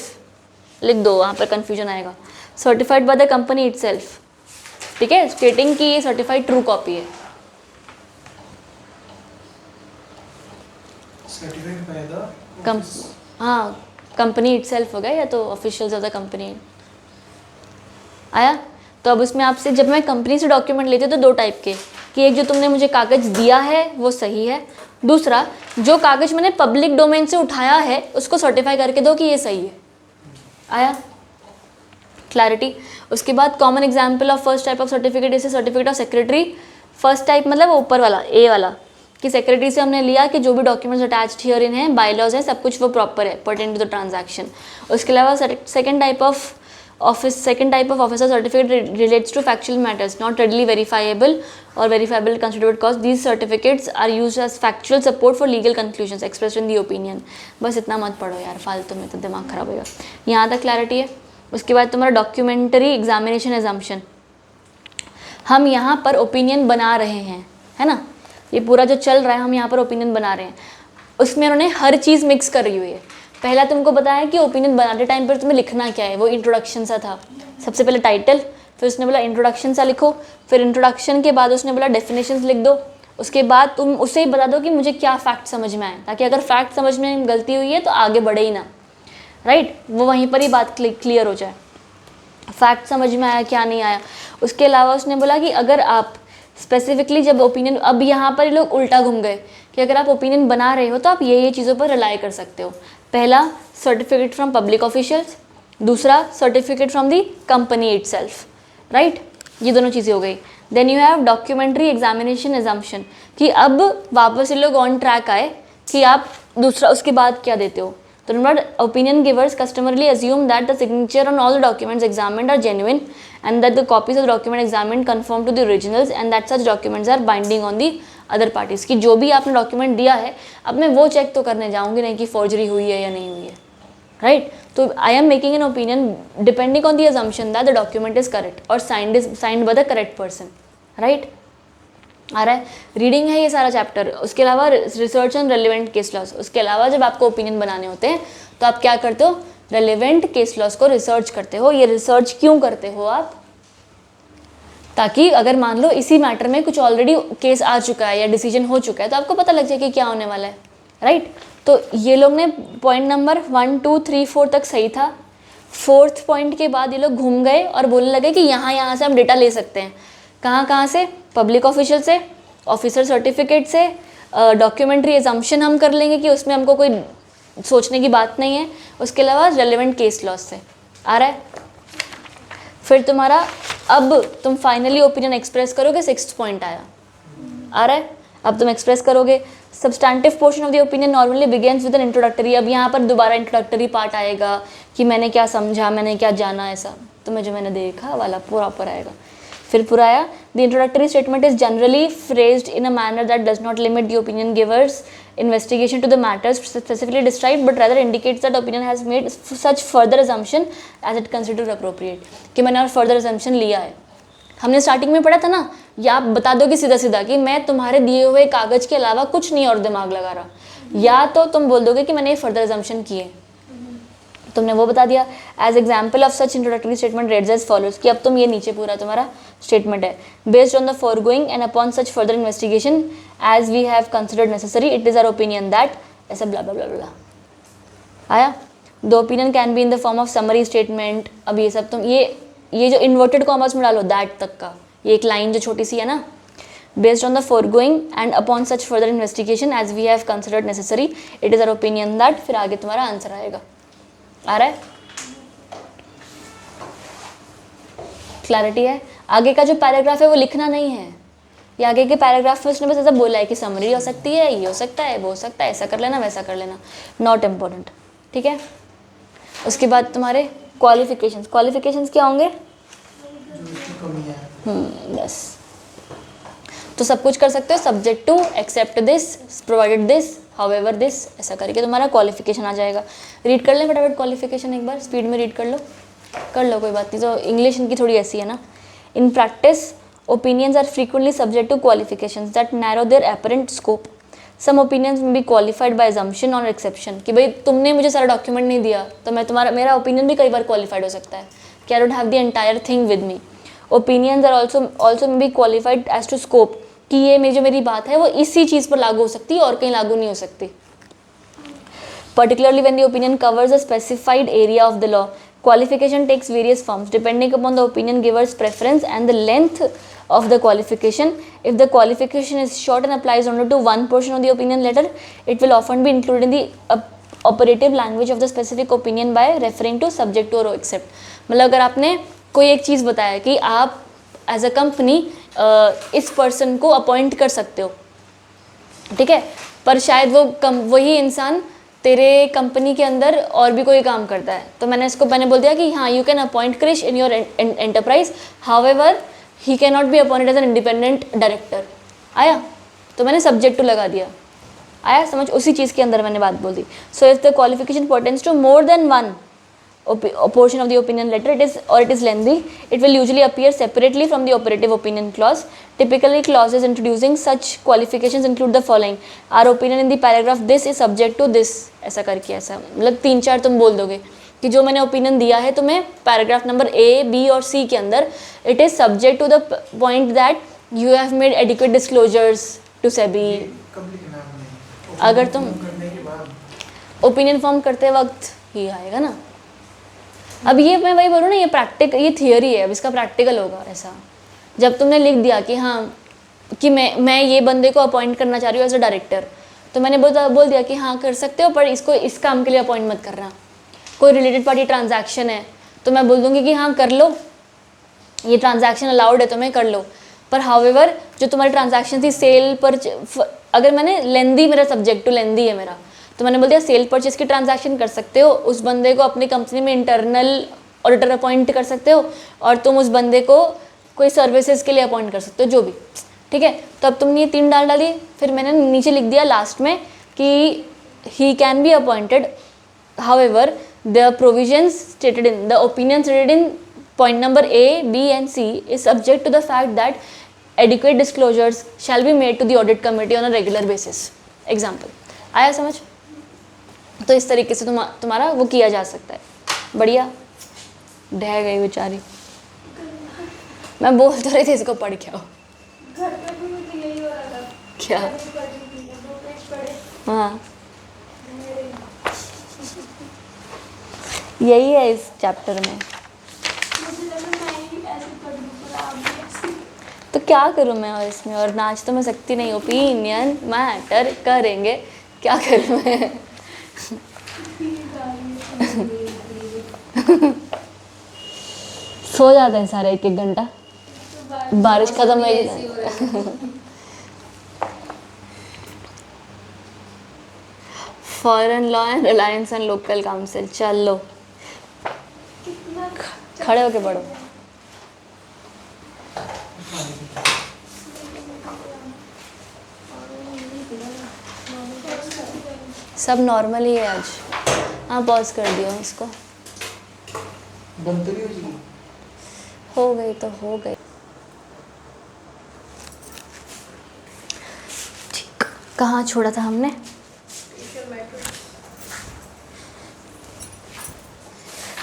लिख दो, वहाँ पर कंफ्यूजन आएगा, certified by the company itself, ठीक है, स्टेटिंग कि ये सर्टिफाइड ट्रू कॉपी है। सर्टिफाइड बाय द हाँ, कंपनी इटसेल्फ हो गया, या तो ऑफिशियल्स ऑफ द कंपनी आया। तो अब उसमें आपसे जब मैं कंपनी से डॉक्यूमेंट लेती हूँ तो दो टाइप के, कि एक जो तुमने मुझे कागज़ दिया है वो सही है, दूसरा जो कागज़ मैंने पब्लिक डोमेन से उठाया है उसको सर्टिफाई करके दो कि ये सही है। आया क्लैरिटी। उसके बाद common example of first type of certificate, जैसे certificate of secretary, first type मतलब ऊपर वाला ए वाला, कि सेक्रेटरी से हमने लिया कि जो भी डॉक्यूमेंट्स अटैच्ड हियर इन है, बायलॉज हैं, सब कुछ वो प्रॉपर है पर्टेंट टू द ट्रांजैक्शन। उसके अलावा second type of officer certificate relates to factual matters not readily verifiable और verifiable considerable cost, these certificates are use as factual support for legal conclusions expressed in the opinion. बस इतना मत पढ़ो यार फालतू में, तो दिमाग खराब होगा। यहाँ तक क्लैरिटी है। उसके बाद तुम्हारा डॉक्यूमेंट्री एग्जामिनेशन एजम्पशन, हम यहाँ पर ओपिनियन बना रहे हैं, है ना, ये पूरा जो चल रहा है हम यहाँ पर ओपिनियन बना रहे हैं, उसमें उन्होंने हर चीज़ मिक्स कर रही हुई है। पहला तुमको बताया कि ओपिनियन बनाते टाइम पर तुम्हें लिखना क्या है, वो इंट्रोडक्शन सा था, सबसे पहले टाइटल, फिर उसने बोला इंट्रोडक्शन सा लिखो, फिर इंट्रोडक्शन के बाद उसने बोला डेफिनेशंस लिख दो, उसके बाद तुम उससे ही बता दो कि मुझे क्या फैक्ट समझ में आए, ताकि अगर फैक्ट समझ में गलती हुई है तो आगे बढ़े ही ना, राइट, वो वहीं पर ही बात क्लियर हो जाए, फैक्ट समझ में आया क्या नहीं आया। उसके अलावा उसने बोला कि अगर आप स्पेसिफिकली जब ओपिनियन, अब यहाँ पर लोग उल्टा घूम गए कि अगर आप ओपिनियन बना रहे हो तो आप ये चीज़ों पर रिलाई कर सकते हो। पहला सर्टिफिकेट फ्रॉम पब्लिक ऑफिशियल्स, दूसरा certificate from the company itself, right. ये दोनों चीज़ें हो गई। Then you have documentary examination assumption, कि अब वापस ये लोग ऑन ट्रैक आए कि आप दूसरा उसके बाद क्या देते हो। तो number opinion givers customarily assume that the signature on all the documents examined are genuine and that the copies of the document examined conform to the originals and that such documents are binding on the other parties, कि जो भी आपने document दिया है अब मैं वो check तो करने जाऊंगी नहीं कि फॉर्जरी हुई है या नहीं हुई है, राइट। तो I am making an opinion depending on the assumption that the document is correct और signed by the correct person, right. आ रहा है, रीडिंग है ये सारा चैप्टर। उसके अलावा research and relevant case laws, उसके अलावा जब आपको ओपिनियन बनाने होते हैं तो आप क्या करते हो, रेलिवेंट केस लॉस को रिसर्च करते हो। ये रिसर्च क्यों करते हो आप, ताकि अगर मान लो इसी मैटर में कुछ ऑलरेडी केस आ चुका है या डिसीजन हो चुका है तो आपको पता लग जाए कि क्या होने वाला है, राइट। तो ये लोग ने पॉइंट नंबर 1 2 3 4 तक सही था। 4th पॉइंट के बाद ये लोग घूम गए और बोलने लगे कि यहाँ से हम डेटा ले सकते हैं। कहाँ से, पब्लिक ऑफिशियल से, ऑफिसर सर्टिफिकेट से, डॉक्यूमेंट्री एजम्पशन हम कर लेंगे कि उसमें हमको कोई सोचने की बात नहीं है, उसके अलावा रेलेवेंट केस लॉस से। आ रहा है, फिर तुम्हारा अब तुम फाइनली ओपिनियन एक्सप्रेस करोगे, 6th पॉइंट आया। आ रहा है, अब तुम एक्सप्रेस करोगे। Substantive portion of the opinion normally begins with N introductory. अब यहाँ पर दोबारा इंट्रोडक्टरी पार्ट आएगा कि मैंने क्या समझा, मैंने क्या जाना, ऐसा तुम्हें जो मैंने देखा वाला प्रॉपर आएगा। फिर पूरा आया, the introductory statement is generally phrased in a manner that does not limit the opinion givers investigation to the matters specifically described but rather indicates that opinion has made such further assumption as it considered appropriate, कि मैंने और further assumption लिया है। हमने starting में पढ़ा था ना, या आप बता दोगे सीधा सीधा कि मैं तुम्हारे दिए हुए कागज के अलावा कुछ नहीं और दिमाग लगा रहा, या तो तुम बोल दोगे कि मैंने ये फर्दर assumption किए, तुमने वो बता दिया। As example of such introductory statement reads as follows, कि अब तुम ये नीचे पूरा तुम्हारा स्टेटमेंट है, based on the foregoing and upon such further investigation as we have considered necessary it is our opinion that, ऐसा ब्ला ब्ला ब्ला ब्ला आया। The opinion can be in the form of summary statement. अब ये सब तुम ये जो inverted commas में डालो दैट तक का, ये एक लाइन जो छोटी सी है ना, based on the foregoing and upon such further investigation as we have considered necessary it is our opinion that, फिर आगे तुम्हारा आंसर आएगा। आ रहा है, क्लैरिटी है। आगे का जो पैराग्राफ है वो लिखना नहीं है, ये आगे के पैराग्राफ में उसने बस ऐसा बोला है कि समरी हो सकती है, ये हो सकता है, वो हो सकता है, ऐसा कर लेना, वैसा कर लेना, नॉट इम्पोर्टेंट, ठीक है। उसके बाद तुम्हारे क्वालिफिकेशंस क्या होंगे, बस तो सब कुछ कर सकते हो, subject to, except this, provided this, however this, ऐसा करके तुम्हारा क्वालिफिकेशन आ जाएगा। रीड कर लें फटाफट क्वालिफिकेशन, एक बार स्पीड में रीड कर लो कोई बात नहीं, तो इंग्लिश इनकी थोड़ी ऐसी है ना। In practice opinions are frequently subject to qualifications that narrow their apparent scope. Some opinions may be qualified by assumption और एक्सेप्शन, कि भाई तुमने मुझे सारा डॉक्यूमेंट नहीं दिया तो मेरा ओपिनियन भी कई बार क्वालिफाइड हो सकता है कि I don't have the entire thing with me. Opinions are also may be qualified as to scope, कि ये मेरी बात है वो इसी चीज़ पर लागू हो सकती है और कहीं लागू नहीं हो सकती। Particularly when the opinion covers a specified area of the law, qualification takes various forms depending upon the opinion giver's preference and the length of the qualification. If the qualification is short and applies only to one portion of the opinion letter, it will often be included in the operative language of the specific opinion by referring to subject to or except. मतलब अगर आपने कोई एक चीज़ बताया कि आप as a company इस person को अपॉइंट कर सकते हो, ठीक है, पर शायद वही इंसान तेरे कंपनी के अंदर और भी कोई काम करता है, तो मैंने बोल दिया कि हाँ you can appoint Krish in your enterprise, however he can not be appointed as an independent director. आया, तो मैंने सब्जेक्ट टू लगा दिया, आया समझ, उसी चीज़ के अंदर मैंने बात बोल दी। So if the qualification pertains to more than one portion of the opinion letter, it is lengthy, it will usually appear separately from the operative opinion clause. Typically clauses introducing such qualifications include the following: our opinion in the paragraph this is subject to this, ऐसा करके, ऐसा मतलब 3-4 तुम बोल दोगे कि जो मैंने ओपिनियन दिया है तुम्हें पैराग्राफ नंबर A, B और C के अंदर, it is subject to the point that you have made adequate disclosures to SEBI. अगर तुम ओपिनियन फॉर्म करते वक्त ही आएगा ना। अब ये मैं वही बोलूँ ना, ये थियोरी है, अब इसका प्रैक्टिकल होगा। ऐसा जब तुमने लिख दिया कि हाँ कि मैं ये बंदे को अपॉइंट करना चाह रही हूँ एज अ डायरेक्टर, तो मैंने बोल दिया कि हाँ कर सकते हो, पर इसको इस काम के लिए अपॉइंट मत करना। कोई रिलेटेड पार्टी ट्रांजैक्शन है तो मैं बोल दूँगी कि हाँ कर लो, ये ट्रांजैक्शन अलाउड है तो मैं कर लो। पर हाउएवर जो तुम्हारी ट्रांजैक्शन थी सेल पर, अगर मैंने लेंदी, मेरा सब्जेक्ट टू लेंदी है मेरा, तो मैंने बोल दिया सेल परचेज की ट्रांजैक्शन कर सकते हो, उस बंदे को अपनी कंपनी में इंटरनल ऑडिटर अपॉइंट कर सकते हो और तुम उस बंदे को कोई सर्विसेज के लिए अपॉइंट कर सकते हो, जो भी, ठीक है। तो अब तुमने ये 3 डाली, फिर मैंने नीचे लिख दिया लास्ट में कि he can be appointed, however the provisions stated in the opinion stated in point number A, B and C is subject to the fact that adequate disclosures shall be made to the audit committee on a regular basis. Example, आया समझ? तो इस तरीके से तुम्हारा वो किया जा सकता है। बढ़िया, ढह गई बेचारी। मैं बोल तो रही थी इसको पढ़ के आओ। घर पे भी मुझे यही हो रहा था। क्या? पढ़ी थी, 2 पेज पढ़े। हाँ, मेरे यही है इस चैप्टर में। मुझे लगा मैं ही ऐसे पढ़ लूँ, पर आप भी ऐसे तो क्या करूँ मैं और इसमें, और नाच तो मैं सकती नहीं, ओपिनियन मैटर करेंगे, क्या करूँ मैं? सो जाते हैं सारे 1-1 घंटा, बारिश खत्म हो गई। Foreign law and Reliance and local council, चलो कितना खड़े होके पढ़ो। सब नॉर्मल ही है आज। हाँ, पॉज कर दिया इसको। बंद तो नहीं हो जाएगी? हो गई तो हो गई। ठीक, कहाँ छोड़ा था हमने?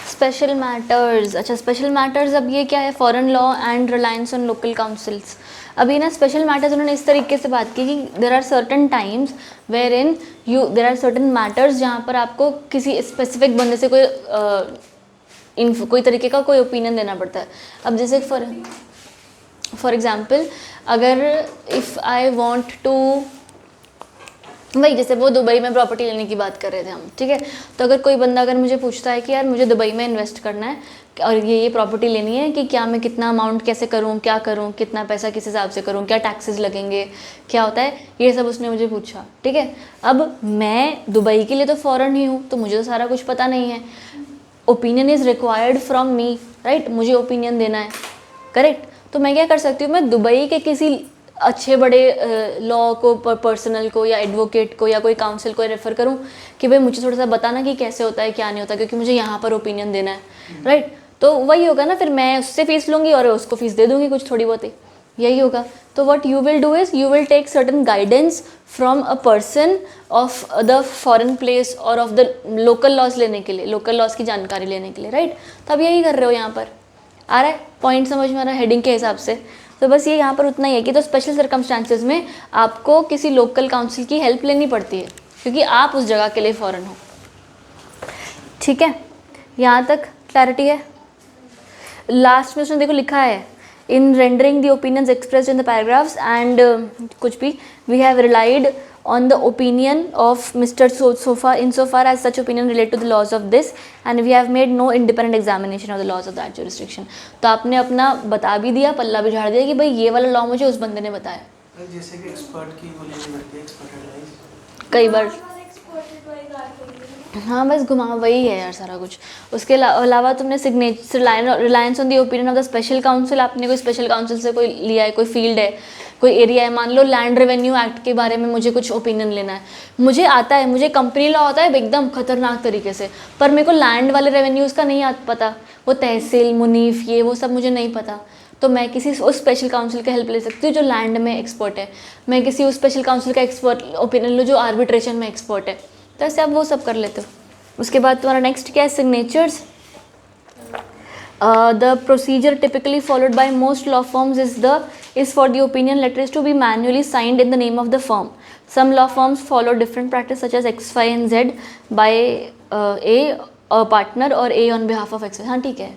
Special matters. अच्छा, स्पेशल मैटर्स, अब ये क्या है? Foreign law and reliance on local councils. अभी ना स्पेशल मैटर्स उन्होंने इस तरीके से बात की कि there are certain times where in there are certain matters जहाँ पर आपको किसी स्पेसिफिक बंदे से कोई तरीके का कोई ओपिनियन देना पड़ता है। अब जैसे फॉर एग्जाम्पल, अगर इफ़ आई वॉन्ट टू, वही जैसे वो दुबई में प्रॉपर्टी लेने की बात कर रहे थे हम, ठीक है। तो अगर कोई बंदा अगर मुझे पूछता है कि यार मुझे दुबई में इन्वेस्ट करना है और ये प्रॉपर्टी लेनी है, कि क्या मैं कितना अमाउंट कैसे करूँ, क्या करूँ, कितना पैसा किस हिसाब से करूँ, क्या टैक्सेस लगेंगे, क्या होता है, ये सब उसने मुझे पूछा, ठीक है। अब मैं दुबई के लिए तो फ़ॉरेन ही हूँ, तो मुझे तो सारा कुछ पता नहीं है। Opinion is required from me, right, मुझे ओपिनियन देना है, करेक्ट। तो मैं क्या कर सकती हूँ, मैं दुबई के किसी अच्छे बड़े लॉ को, पर्सनल को या एडवोकेट को या कोई काउंसिल को रेफ़र करूँ कि भाई मुझे थोड़ा सा बताना कि कैसे होता है, क्या नहीं होता, क्योंकि मुझे यहाँ पर ओपिनियन देना है, राइट। तो वही होगा ना, फिर मैं उससे फीस लूँगी और उसको फीस दे दूँगी कुछ थोड़ी बहुत ही, यही होगा। तो what you will do is you will take certain guidance from a person of the foreign place और ऑफ द लोकल लॉज लेने के लिए, लोकल लॉज की जानकारी लेने के लिए, राइट। तो अब यही कर रहे हो यहाँ पर, आ रहा है पॉइंट समझ में आ रहा है हेडिंग के हिसाब से। तो बस ये यहाँ पर उतना ही है कि तो स्पेशल सर्कमस्टांसेस में आपको किसी लोकल काउंसिल की हेल्प लेनी पड़ती है क्योंकि आप उस जगह के लिए फ़ॉरेन हो, ठीक है। यहाँ तक क्लैरिटी है। लास्ट में उसने देखो लिखा है, in rendering the opinions expressed in the paragraphs and कुछ भी, we have relied on the opinion of Mr. insofar as such opinion relate to the laws of this and we have made no independent examination of the laws of that jurisdiction। तो आपने अपना बता भी दिया, पल्ला भी झाड़ दिया कि भाई ये वाला लॉ मुझे उस बंदे ने बताया। जैसे कि एक्सपर्ट की वो लेनी पड़ती है, एक्सपर्ट एडवाइस कई बार एक्सपोर्टेड वाली बात हो रही है। हाँ, बस घुमा वही है यार सारा कुछ। उसके अलावा तुमने signature reliance on the opinion of the special council, आपने कोई स्पेशल काउंसिल से कोई लिया है, कोई फील्ड है, कोई एरिया है, मान लो लैंड रेवेन्यू एक्ट के बारे में मुझे कुछ ओपिनियन लेना है, मुझे आता है, मुझे कंपनी लॉ आता है एकदम खतरनाक तरीके से, पर मेरे को लैंड वाले रेवेन्यूज़ का नहीं पता, वो तहसील मुनीफ ये वो सब मुझे नहीं पता। तो मैं किसी उस स्पेशल काउंसिल का हेल्प ले सकती हूँ जो लैंड में एक्सपर्ट है, मैं किसी उस स्पेशल काउंसिल का एक्सपर्ट ओपिनियन लूँ जो आर्बिट्रेशन में एक्सपर्ट है। तो ऐसे आप वो सब कर लेते हो। उसके बाद तुम्हारा नेक्स्ट क्या है, signatures. The procedure typically followed by most law firms is for the opinion letters to be manually signed in the name of the firm. Some law firms follow different practice such as X, Y and Z by a partner or A on behalf of X। हाँ ठीक है,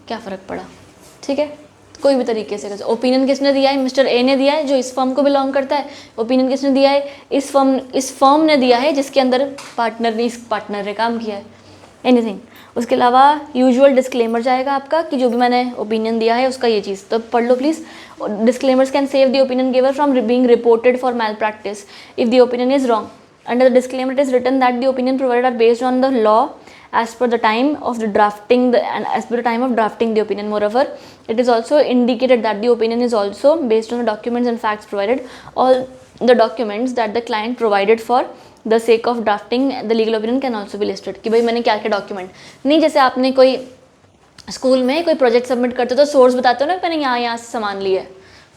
क्या फ़र्क पड़ा, ठीक है, कोई भी तरीके से। ओपिनियन किसने दिया है, मिस्टर ए ने दिया है जो इस फर्म को बिलोंग करता है। ओपिनियन किसने दिया है, इस फर्म ने दिया है जिसके अंदर पार्टनर ने काम किया है। एनीथिंग उसके अलावा यूजुअल डिस्क्लेमर जाएगा आपका कि जो भी मैंने ओपिनियन दिया है उसका ये चीज़, तो पढ़ लो please. Disclaimers can save the opinion giver from being reported for malpractice if the opinion is wrong. Under the disclaimer it is written that the opinion provided are based on the law as per the time of the drafting and as per the time of drafting the opinion. Moreover, it is also indicated that the opinion is also based on the documents and facts provided. All the documents that the client provided for the sake of drafting the legal opinion can also be listed. कि भाई मैंने क्या क्या document नहीं, जैसे आपने कोई school में कोई प्रोजेक्ट सबमिट करते हो तो सोर्स बताते हो ना, मैंने यहाँ से सामान लिया है,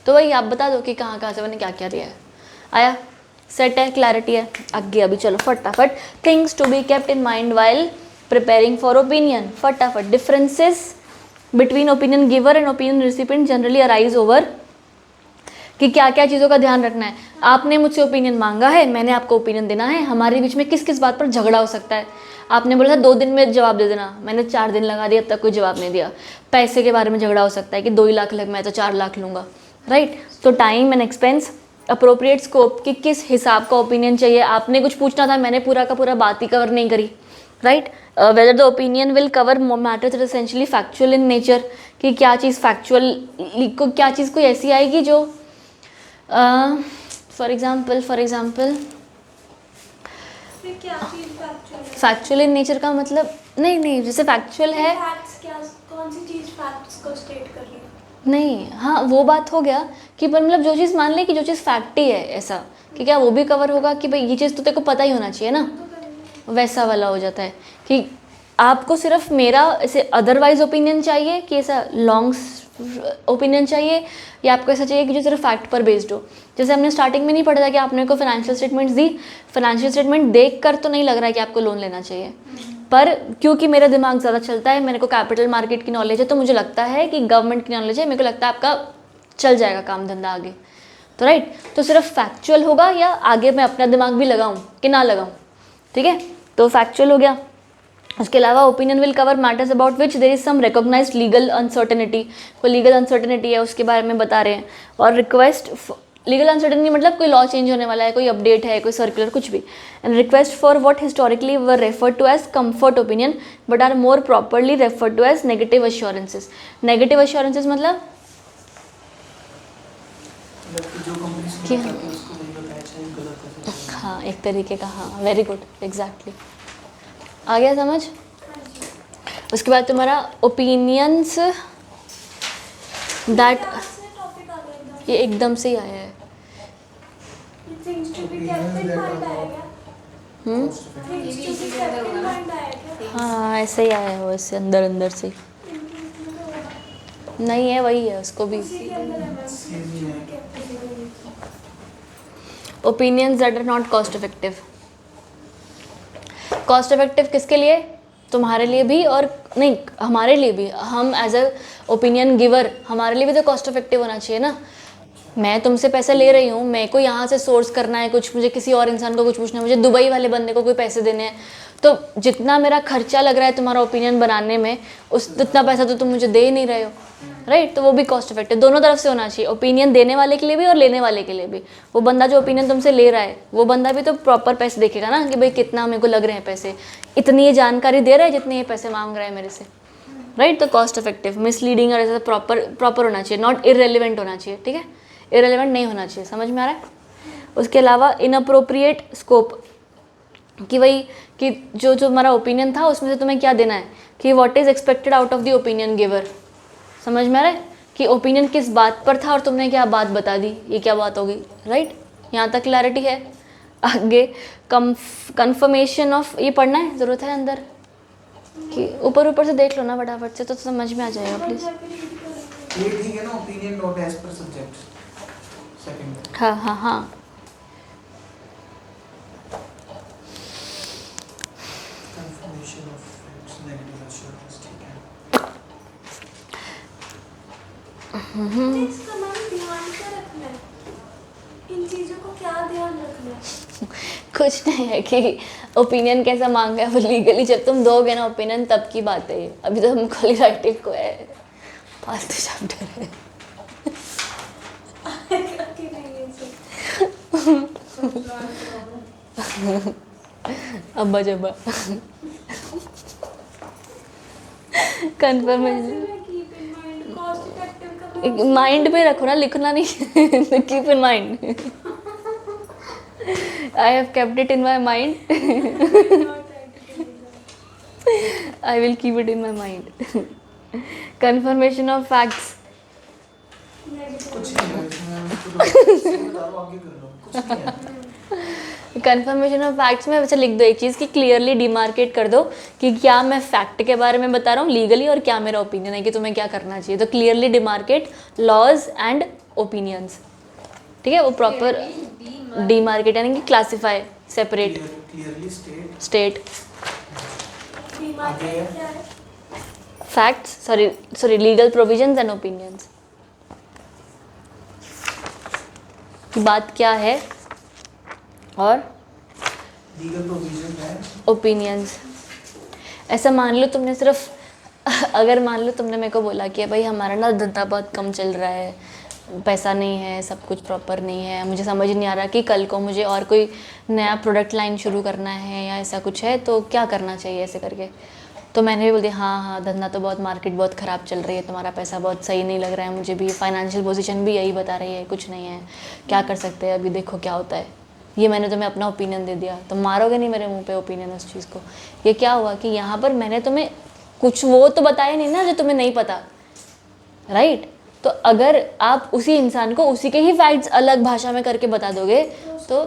तो वही आप बता दो कि कहाँ से मैंने क्या क्या दिया है। आया, सेट है, क्लैरिटी है। आगे अभी चलो फटाफट, things to be kept in mind while preparing for opinion. फटाफट, differences between opinion giver and opinion recipient generally arise over, कि क्या क्या चीज़ों का ध्यान रखना है। आपने मुझसे ओपिनियन मांगा है, मैंने आपको ओपिनियन देना है, हमारे बीच में किस किस बात पर झगड़ा हो सकता है। आपने बोला था 2 दिन में जवाब दे देना, मैंने 4 दिन लगा दिया, अब तक कोई जवाब नहीं दिया। पैसे के बारे में झगड़ा हो सकता है कि 2 लाख लग, मैं तो 4 लाख लूँगा, राइट। तो time and expense, appropriate scope, कि किस हिसाब का ओपिनियन चाहिए। आपने कुछ पूछना था, मैंने पूरा का पूरा बात ही कवर नहीं करी, right. Whether the opinion will cover matters that essentially factual in nature, कि क्या चीज़ फैक्चुअल को, क्या चीज़ कोई ऐसी आएगी जो for example factual in nature का मतलब नहीं, जैसे फैक्चुअल है, कौन सी चीज़ फैक्ट्स को स्टेट कर रही है? नहीं, हाँ वो बात हो गया कि पर मतलब जो चीज़ मान ले कि जो चीज़ फैक्ट ही है, ऐसा कि क्या वो भी कवर होगा कि भाई ये चीज़ तो तेरे को पता ही होना चाहिए ना, वैसा वाला हो जाता है। कि आपको सिर्फ मेरा ऐसे अदरवाइज ओपिनियन चाहिए कि ऐसा लॉन्ग ओपिनियन चाहिए, या आपको ऐसा चाहिए कि जो सिर्फ फैक्ट पर बेस्ड हो। जैसे हमने स्टार्टिंग में नहीं पढ़ा था कि आपने को फाइनेंशियल स्टेटमेंट्स दी, फाइनेंशियल स्टेटमेंट देख कर तो नहीं लग रहा है कि आपको लोन लेना चाहिए, पर क्योंकि मेरा दिमाग ज़्यादा चलता है, मेरे को कैपिटल मार्केट की नॉलेज है, तो मुझे लगता है कि गवर्नमेंट की नॉलेज है, मेरे को लगता है आपका चल जाएगा काम धंधा आगे, तो राइट। तो सिर्फ फैक्चुअल होगा या आगे मैं अपना दिमाग भी लगाऊँ कि ना लगाऊँ, ठीक है, तो फैक्चुअल हो गया। उसके अलावा opinion will cover matters about which there is some recognised legal uncertainty, कोई लीगल अनसर्टेनिटी है उसके बारे में बता रहे हैं। और रिक्वेस्ट, लीगल अनसर्टेनिटी मतलब कोई लॉ चेंज होने वाला है, कोई अपडेट है, कोई सर्कुलर, कुछ भी। And request for what historically were referred to as comfort opinion but are more properly referred to as negative assurances. Negative assurances मतलब जो कंपनी क्या? उसको नहीं बताया चाहिए गलत है। हाँ, एक तरीके का, हाँ, वेरी गुड, एग्जैक्टली, आ गया समझ। उसके बाद तुम्हारा ओपिनियंस दैट, टॉपिक आ गया ये एकदम से ही आया है। Things to be kept in mind आएगा, things to be kept in mind आएगा। हाँ, ऐसे ही आया है वो, इससे अंदर अंदर से नहीं है, वही है, उसको भी। इसी के अंदर है मैम, सेम ही है। Opinions that are not cost effective. Cost effective किसके लिए? तुम्हारे लिए भी, और नहीं, हमारे लिए भी। हम एज अ ओपिनियन गिवर, हमारे लिए भी तो कॉस्ट इफेक्टिव होना चाहिए ना। मैं तुमसे पैसे ले रही हूँ, मेरे को यहाँ से सोर्स करना है कुछ, मुझे किसी और इंसान को कुछ पूछना है, मुझे दुबई वाले बंदे को कोई पैसे देने हैं, तो जितना मेरा खर्चा लग रहा है तुम्हारा ओपिनियन बनाने में, उतना पैसा तो तुम मुझे दे ही नहीं रहे हो, राइट। तो वो भी कॉस्ट इफेक्टिव दोनों तरफ से होना चाहिए, ओपिनियन देने वाले के लिए भी और लेने वाले के लिए भी। वो बंदा जो ओपिनियन तुमसे ले रहा है, वो बंदा भी तो प्रॉपर पैसे देखेगा ना, कि भाई कितना मेरे को लग रहे हैं पैसे, इतनी ये जानकारी दे रहा है जितने ये पैसे मांग रहा है मेरे से, राइट। तो कॉस्ट इफेक्टिव, मिसलीडिंग और ऐसा प्रॉपर होना चाहिए, नॉट इररेलेवेंट होना चाहिए, ठीक है, इररेलेवेंट नहीं होना चाहिए, समझ में आ रहा है। उसके अलावा इनअप्रोप्रिएट स्कोप, कि वही कि जो हमारा ओपिनियन था उसमें से तुम्हें क्या देना है, कि what is expected out of the opinion giver, समझ में आ रहा है, कि ओपिनियन किस बात पर था और तुमने क्या बात बता दी, ये क्या बात होगी, राइट। यहाँ तक क्लैरिटी है। आगे कंफर्मेशन ऑफ, ये पढ़ना है, ज़रूरत है अंदर, कि ऊपर से देख लो ना फटाफट से, तो समझ में आ जाएगा प्लीज़। ये ठीक है ना, opinion not as per subject second. हाँ, confirmation of facts, negative assurance, ठीक है। इसका मैम ध्यान क्या रखना है, इन चीज़ों को क्या ध्यान रखना है? कुछ नहीं है कि ओपिनियन कैसा मांगा है, वो लीगली जब तुम दोगे ना ओपिनियन तब की बात है। अभी तो हम खाली राइटिंग को है, फालतू चैप्टर है। कि नहीं है इसे। अब्बा जब्बा। Confirmation keep in mind cost effective का माइंड में रखो ना, लिखना नहीं. Keep in mind. I have kept it in my mind. I will keep it in my mind. Confirmation of facts. कुछ नहीं है इसमें, बता रहा हूँ आगे कर लो, कुछ नहीं है. कंफर्मेशन ऑफ फैक्ट्स में वैसे लिख दो एक चीज़ कि क्लियरली डिमार्केट कर दो कि क्या मैं फैक्ट के बारे में बता रहा हूँ लीगली और क्या मेरा ओपिनियन है कि तुम्हें क्या करना चाहिए. तो clearly demarcate laws and opinions. ठीक है, वो प्रॉपर डिमार्केट यानी कि क्लासीफाई, सेपरेट, क्लियरली स्टेट आगे है. क्या है facts, sorry legal provisions and opinions. बात क्या है और लीगल प्रोविजन है. ओपिनियंस. ऐसा मान लो तुमने सिर्फ अगर मान लो तुमने मेरे को बोला कि भाई हमारा ना धंधा बहुत कम चल रहा है, पैसा नहीं है, सब कुछ प्रॉपर नहीं है, मुझे समझ नहीं आ रहा कि कल को मुझे और कोई नया प्रोडक्ट लाइन शुरू करना है या ऐसा कुछ है तो क्या करना चाहिए ऐसे करके. तो मैंने भी बोल दिया हाँ धंधा तो बहुत, मार्केट बहुत ख़राब चल रही है, तुम्हारा पैसा बहुत सही नहीं लग रहा है, मुझे भी फाइनेंशियल पोजीशन भी यही बता रही है, कुछ नहीं है, क्या कर सकते हैं अभी, देखो क्या होता है. ये मैंने तुम्हें अपना ओपिनियन दे दिया, तो मारोगे नहीं मेरे मुंह पे ओपिनियन उस चीज़ को. ये क्या हुआ कि यहाँ पर मैंने तुम्हें कुछ वो तो बताया नहीं ना जो तुम्हें नहीं पता, राइट. तो अगर आप उसी इंसान को उसी के ही फैक्ट्स अलग भाषा में करके बता दोगे तो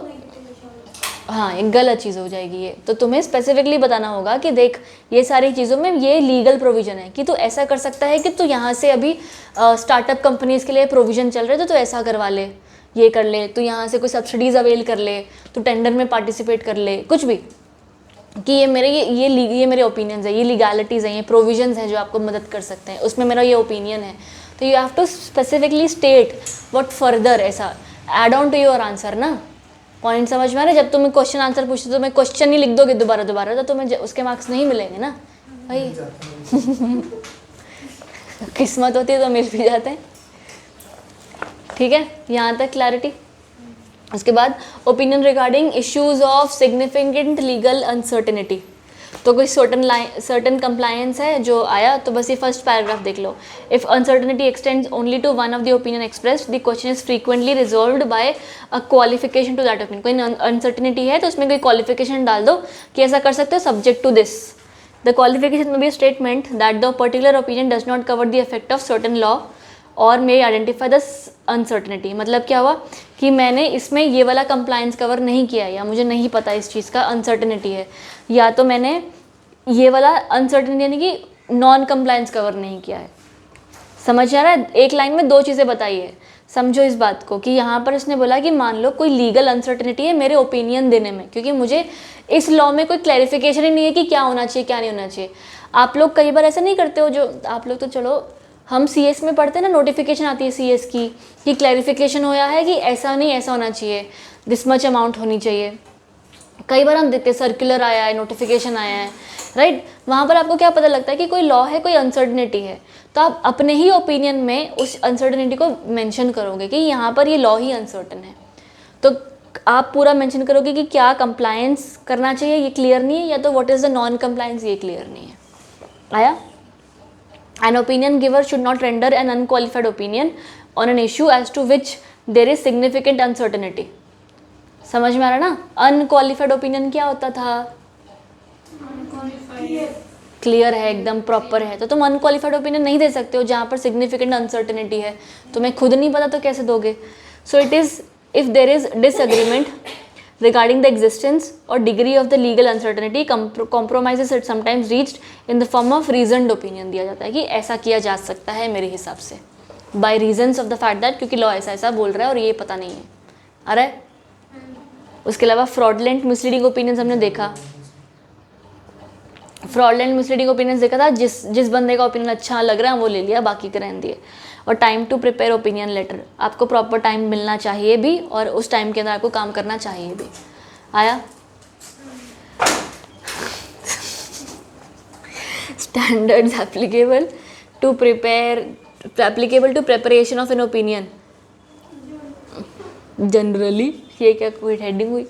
हाँ एक गलत चीज़ हो जाएगी ये. तो तुम्हें स्पेसिफिकली बताना होगा कि देख ये सारी चीज़ों में ये लीगल प्रोविज़न है कि तू ऐसा कर सकता है कि तू यहाँ से अभी स्टार्टअप कंपनीज़ के लिए प्रोविज़न चल रहे तो तू ऐसा करवा ले, ये कर ले, तू यहाँ से कोई सब्सिडीज़ अवेल कर ले, तू टेंडर में पार्टिसिपेट कर ले, कुछ भी. कि ये मेरे ओपिनियंस है, ये लीगैलिटीज़ हैं, ये प्रोविजंस हैं जो आपको मदद कर सकते हैं, उसमें मेरा ये ओपिनियन है. तो you have to specifically state what further, ऐसा add on to your answer ना. पॉइंट समझ में आ रहा है. जब तुम्हें क्वेश्चन आंसर पूछते तो तुम्हें क्वेश्चन ही लिख दोगे दोबारा तो तुम्हें उसके मार्क्स नहीं मिलेंगे ना भाई. किस्मत होती है तो मिल भी जाते हैं. ठीक है, यहाँ तक क्लैरिटी. उसके बाद opinion regarding issues of significant legal uncertainty. तो कोई सर्टन कंप्लायंस है जो आया तो बस ये फर्स्ट पैराग्राफ देख लो. If uncertainty extends only to one of the opinion expressed the question is frequently resolved by a qualification to that opinion. कोई अनसर्टेनिटी है तो उसमें कोई क्वालिफिकेशन डाल दो कि ऐसा कर सकते हो subject to this. The qualification में be a statement that the particular opinion does not cover the effect of certain law और मे आइडेंटिफाई द अनसर्टनिटी. मतलब क्या हुआ कि मैंने इसमें ये वाला कंप्लायंस कवर नहीं किया या मुझे नहीं पता इस चीज़ का अनसर्टनिटी है, या तो मैंने ये वाला अनसर्टनिटी यानी कि नॉन कंप्लायंस कवर नहीं किया है. समझ आ रहा है. एक लाइन में दो चीज़ें बताई है, समझो इस बात को कि यहाँ पर उसने बोला कि मान लो कोई लीगल अनसर्टनिटी है मेरे ओपिनियन देने में, क्योंकि मुझे इस लॉ में कोई क्लैरिफिकेशन ही नहीं है कि क्या होना चाहिए क्या नहीं होना चाहिए. आप लोग कई बार ऐसा नहीं करते हो, जो आप लोग तो चलो हम CS में पढ़ते हैं ना, नोटिफिकेशन आती है CS की कि क्लैरिफिकेशन होया है कि ऐसा नहीं ऐसा होना चाहिए, दिस मच अमाउंट होनी चाहिए. कई बार हम देखते हैं सर्कुलर आया है, नोटिफिकेशन आया है, राइट. वहाँ पर आपको क्या पता लगता है कि कोई लॉ है, कोई अनसर्टनिटी है, तो आप अपने ही ओपिनियन में उस अनसर्टनिटी को मेंशन करोगे कि यहाँ पर ये लॉ ही अनसर्टन है. तो आप पूरा मेंशन करोगे कि क्या कंप्लायंस करना चाहिए, ये क्लियर नहीं है, या तो what is the non compliance, ये क्लियर नहीं है. आया. An opinion giver should not render an unqualified opinion on an issue as to which there is significant uncertainty. समझ में आ रहा ना. अनक्वालिफाइड ओपिनियन क्या होता था, क्लियर है एकदम प्रॉपर है, तो तुम अनक्वालिफाइड ओपिनियन नहीं दे सकते हो जहाँ पर सिग्निफिकेंट अनसर्टेनिटी है. तुम्हें खुद नहीं पता तो कैसे दोगे. सो it is if there is disagreement regarding the existence or degree of the legal uncertainty, compromises are sometimes reached in the form of reasoned opinion. दिया जाता है कि ऐसा किया जा सकता है मेरे हिसाब से by reasons of the fact that, क्योंकि लॉ ऐसा ऐसा बोल रहा है और ये पता नहीं है. अरे उसके अलावा fraudulent misleading opinions हमने देखा. fraudulent misleading opinions देखा था, जिस बंदे का ओपिनियन अच्छा लग रहा है वो ले लिया, बाकी के रहने दिए. और time to prepare opinion letter, आपको प्रॉपर टाइम मिलना चाहिए भी और उस टाइम के अंदर आपको काम करना चाहिए भी. आया. Standards applicable to preparation of an opinion. Generally ये क्या कोई हेडिंग हुई.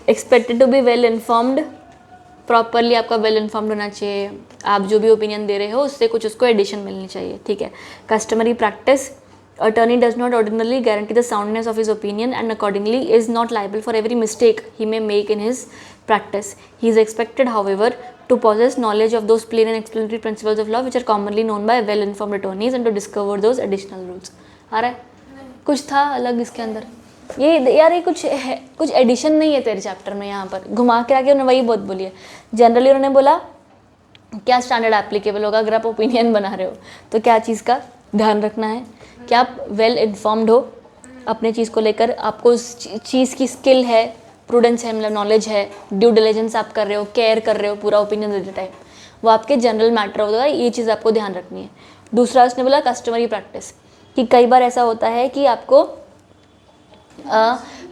Expected to be well informed properly आपका वेल इन्फॉर्म्ड होना चाहिए, आप जो भी ओपिनियन दे रहे हो उससे कुछ उसको एडिशन मिलनी चाहिए, ठीक है। Customary practice, attorney does not ordinarily guarantee the soundness of his opinion and accordingly is not liable for every mistake he may make in his practice. He is expected, however, to possess knowledge of those plain and explanatory principles of law which are commonly known by well-informed attorneys and to discover those additional rules. आ रहा है? कुछ था अलग इसके अंदर, ये यार ये कुछ एडिशन नहीं है तेरे चैप्टर में, यहाँ पर घुमा के आके उन्होंने वही बहुत बोली है। जनरली उन्होंने बोला क्या स्टैंडर्ड एप्लीकेबल होगा अगर आप ओपिनियन बना रहे हो, तो क्या चीज़ का ध्यान रखना है कि आप वेल इन्फॉर्म्ड हो अपने चीज़ को लेकर, आपको उस चीज़ की स्किल है, प्रूडेंस है, मतलब नॉलेज है, ड्यू डिलिजेंस आप कर रहे हो, केयर कर रहे हो पूरा ओपिनियन देते टाइम, वो आपके जनरल मैटर होगा, ये चीज़ आपको ध्यान रखनी है। दूसरा उसने बोला कस्टमरी प्रैक्टिस, कि कई बार ऐसा होता है कि आपको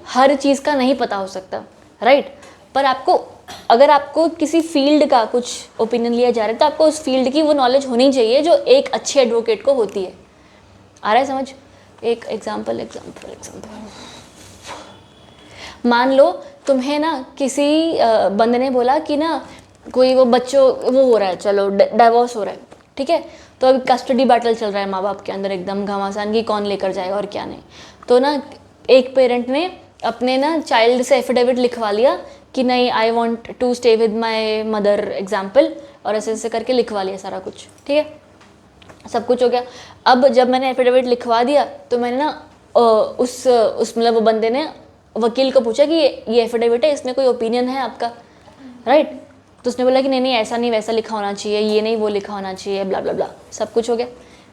हर चीज़ का नहीं पता हो सकता, राइट, पर आपको अगर आपको किसी फील्ड का कुछ ओपिनियन लिया जा रहा है तो आपको उस फील्ड की वो नॉलेज होनी चाहिए जो एक अच्छे एडवोकेट को होती है। आ रहा है समझ? एक एग्जाम्पल, मान लो तुम्हें ना किसी बंदे ने बोला कि ना कोई वो बच्चों वो हो रहा है, चलो डाइवोर्स हो रहा है, ठीक है, तो अभी कस्टडी बैटल चल रहा है माँ बाप के अंदर एकदम घमासान की कौन लेकर जाएगा और क्या नहीं। तो ना एक पेरेंट ने अपने ना चाइल्ड से एफिडेविट लिखवा लिया कि नहीं I want to stay with my mother example, और ऐसे ऐसे करके लिखवा लिया सारा कुछ, ठीक है, सब कुछ हो गया। अब जब मैंने एफिडेविट लिखवा दिया तो मैंने ना उस मतलब वो बंदे ने वकील को पूछा कि ये एफिडेविट है, इसमें कोई ओपिनियन है आपका, राइट, तो उसने बोला कि नहीं नहीं ऐसा नहीं वैसा लिखा होना चाहिए, ये नहीं वो लिखा होना चाहिए, ब्ला ब्ला ब्ला, सब कुछ हो गया,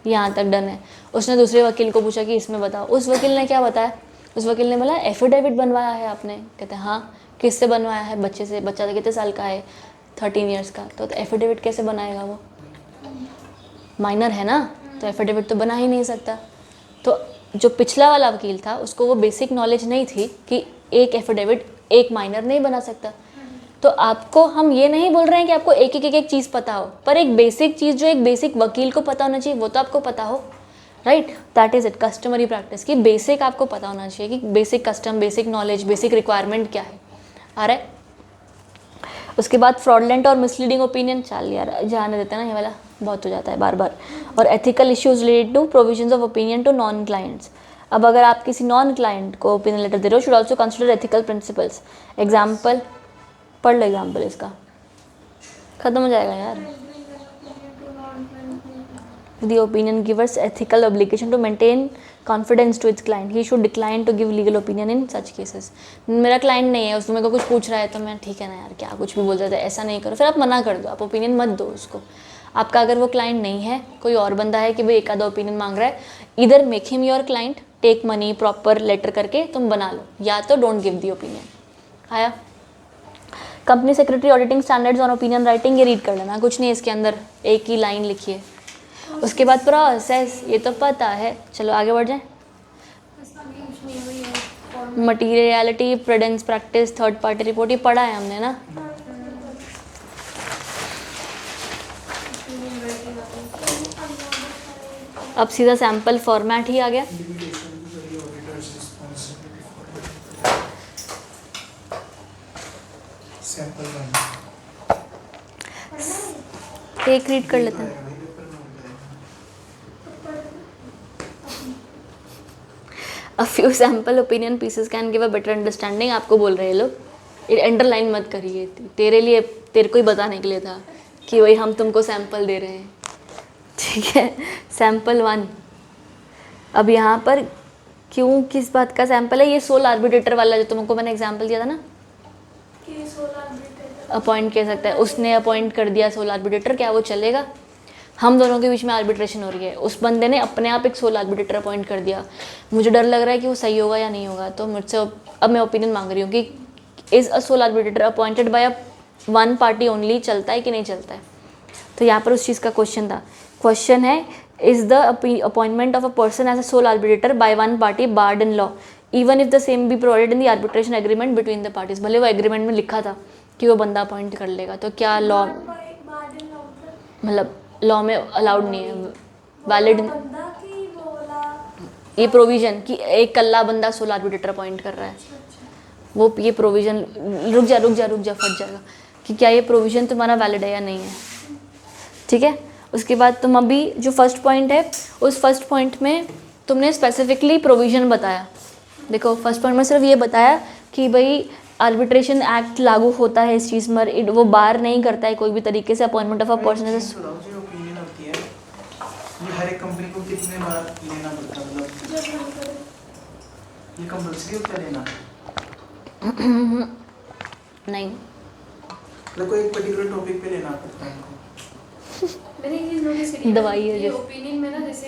यहाँ तक डन है। उसने दूसरे वकील को पूछा कि इसमें बताओ, उस वकील ने क्या बताया, उस वकील ने बोला एफिडेविट बनवाया है आपने, कहते हैं हाँ, किससे बनवाया है, बच्चे से, बच्चा तो कितने साल का है, 13 ईयर्स का, तो एफिडेविट कैसे बनाएगा, वो माइनर है ना, तो एफिडेविट तो बना ही नहीं सकता। तो जो पिछला वाला वकील था उसको वो बेसिक नॉलेज नहीं थी कि एक एफिडेविट एक माइनर नहीं बना सकता। तो आपको हम ये नहीं बोल रहे हैं कि आपको एक एक चीज़ पता हो, पर एक बेसिक चीज़ जो एक बेसिक वकील को पता होना चाहिए वो तो आपको पता हो, right, that is it customary practice, की बेसिक आपको पता होना चाहिए कि basic custom, basic knowledge, basic requirement क्या है। आ रहा है? उसके बाद फ्रॉडलेंट और मिसलीडिंग ओपिनियन, चल यार जाने देते हैं ना, ये वाला बहुत हो जाता है बार बार। और ethical issues related to provisions of opinion to non clients. अब अगर आप किसी नॉन क्लाइंट को ओपिनियन लेटर दे रहे हो, should also consider ethical principles. Example पढ़ लो, एग्जाम्पल इसका खत्म हो जाएगा यार। The opinion giver's ethical obligation to maintain confidence to its client. He should decline to give legal opinion in such cases. मेरा क्लाइंट नहीं है, उसमें मेरे को कुछ पूछ रहा है तो मैं ठीक है ना यार, क्या कुछ भी बोल देता है, ऐसा नहीं करो, फिर आप मना कर दो, आप ओपिनियन मत दो उसको। आपका अगर वो क्लाइंट नहीं है, कोई और बंदा है कि भाई एक आधा ओपिनियन मांग रहा है, इधर make him your client, take money, proper letter करके तुम बना लो, या तो डोंट गिव दी ओपिनियन। आया? Company secretary auditing standards on opinion writing, ये रीड कर लेना, कुछ नहीं इसके अंदर, एक ही लाइन लिखी है। उसके बाद प्रोसेस, ये तो पता है, चलो आगे बढ़ जाएं। Materiality, prudence practice, third party report, ये पढ़ा है हमने ना। अब सीधा सैंपल फॉर्मेट ही आ गया। एक रीड कर लेते हैं। A few sample opinion pieces can give a better understanding। आपको बोल रहे हैं लोग, ये अंडरलाइन मत करिए, तेरे लिए, तेरे को ही बताने के लिए था कि वही हम तुमको सैंपल दे रहे हैं, ठीक है। सैंपल 1, अब यहाँ पर क्यों, किस बात का सैंपल है, ये सोल आर्बिट्रेटर वाला जो तुमको मैंने एग्जांपल दिया था ना, अपॉइंट कर सकता है, उसने अपॉइंट कर दिया सोल आर्बिट्रेटर, क्या वो चलेगा? हम दोनों के बीच में आर्बिट्रेशन हो रही है, उस बंदे ने अपने आप एक सोल आर्बिट्रेटर अपॉइंट कर दिया, मुझे डर लग रहा है कि वो सही होगा या नहीं होगा, तो मुझसे अब मैं ओपिनियन मांग रही हूँ कि is a sole arbitrator appointed by one party only, चलता है कि नहीं चलता है। तो यहाँ पर उस चीज़ का क्वेश्चन था, क्वेश्चन है is the appointment of a person as a sole arbitrator by one party barred in law even if the same be provided in the arbitration agreement between the parties. भले वो agreement में लिखा था कि वो बंदा appoint कर लेगा, तो क्या लॉ, मतलब लॉ में अलाउड नहीं है, वैलिड ये प्रोविज़न कि एक कल्ला बंदा सोल आर्बिट्रेटर अपॉइंट कर रहा है, वो ये प्रोविज़न, रुक जा फट जाएगा, कि क्या ये प्रोविज़न तुम्हारा वैलिड है या नहीं है, ठीक है। उसके बाद तुम अभी जो फर्स्ट पॉइंट है उस फर्स्ट पॉइंट में तुमने स्पेसिफिकली प्रोविज़न बताया। देखो फर्स्ट पॉइंट में सिर्फ ये बताया कि भाई आर्बिट्रेशन एक्ट लागू होता है इस चीज़ में, वो बार नहीं करता है कोई भी तरीके से appointment of a person as बताओ जो ओपिनियन होती है ये हर एक कंपनी को कितने बार लेना पड़ता है, मतलब जब मन करे। ये कंपल्सरी होता है लेना, नहीं। मतलब कोई एक पर्टिकुलर टॉपिक पे लेना पड़ता है इनको। मैंने एक चीज नोटिस करी दवाई है ये जो- ओपिनियन में ना, जैसे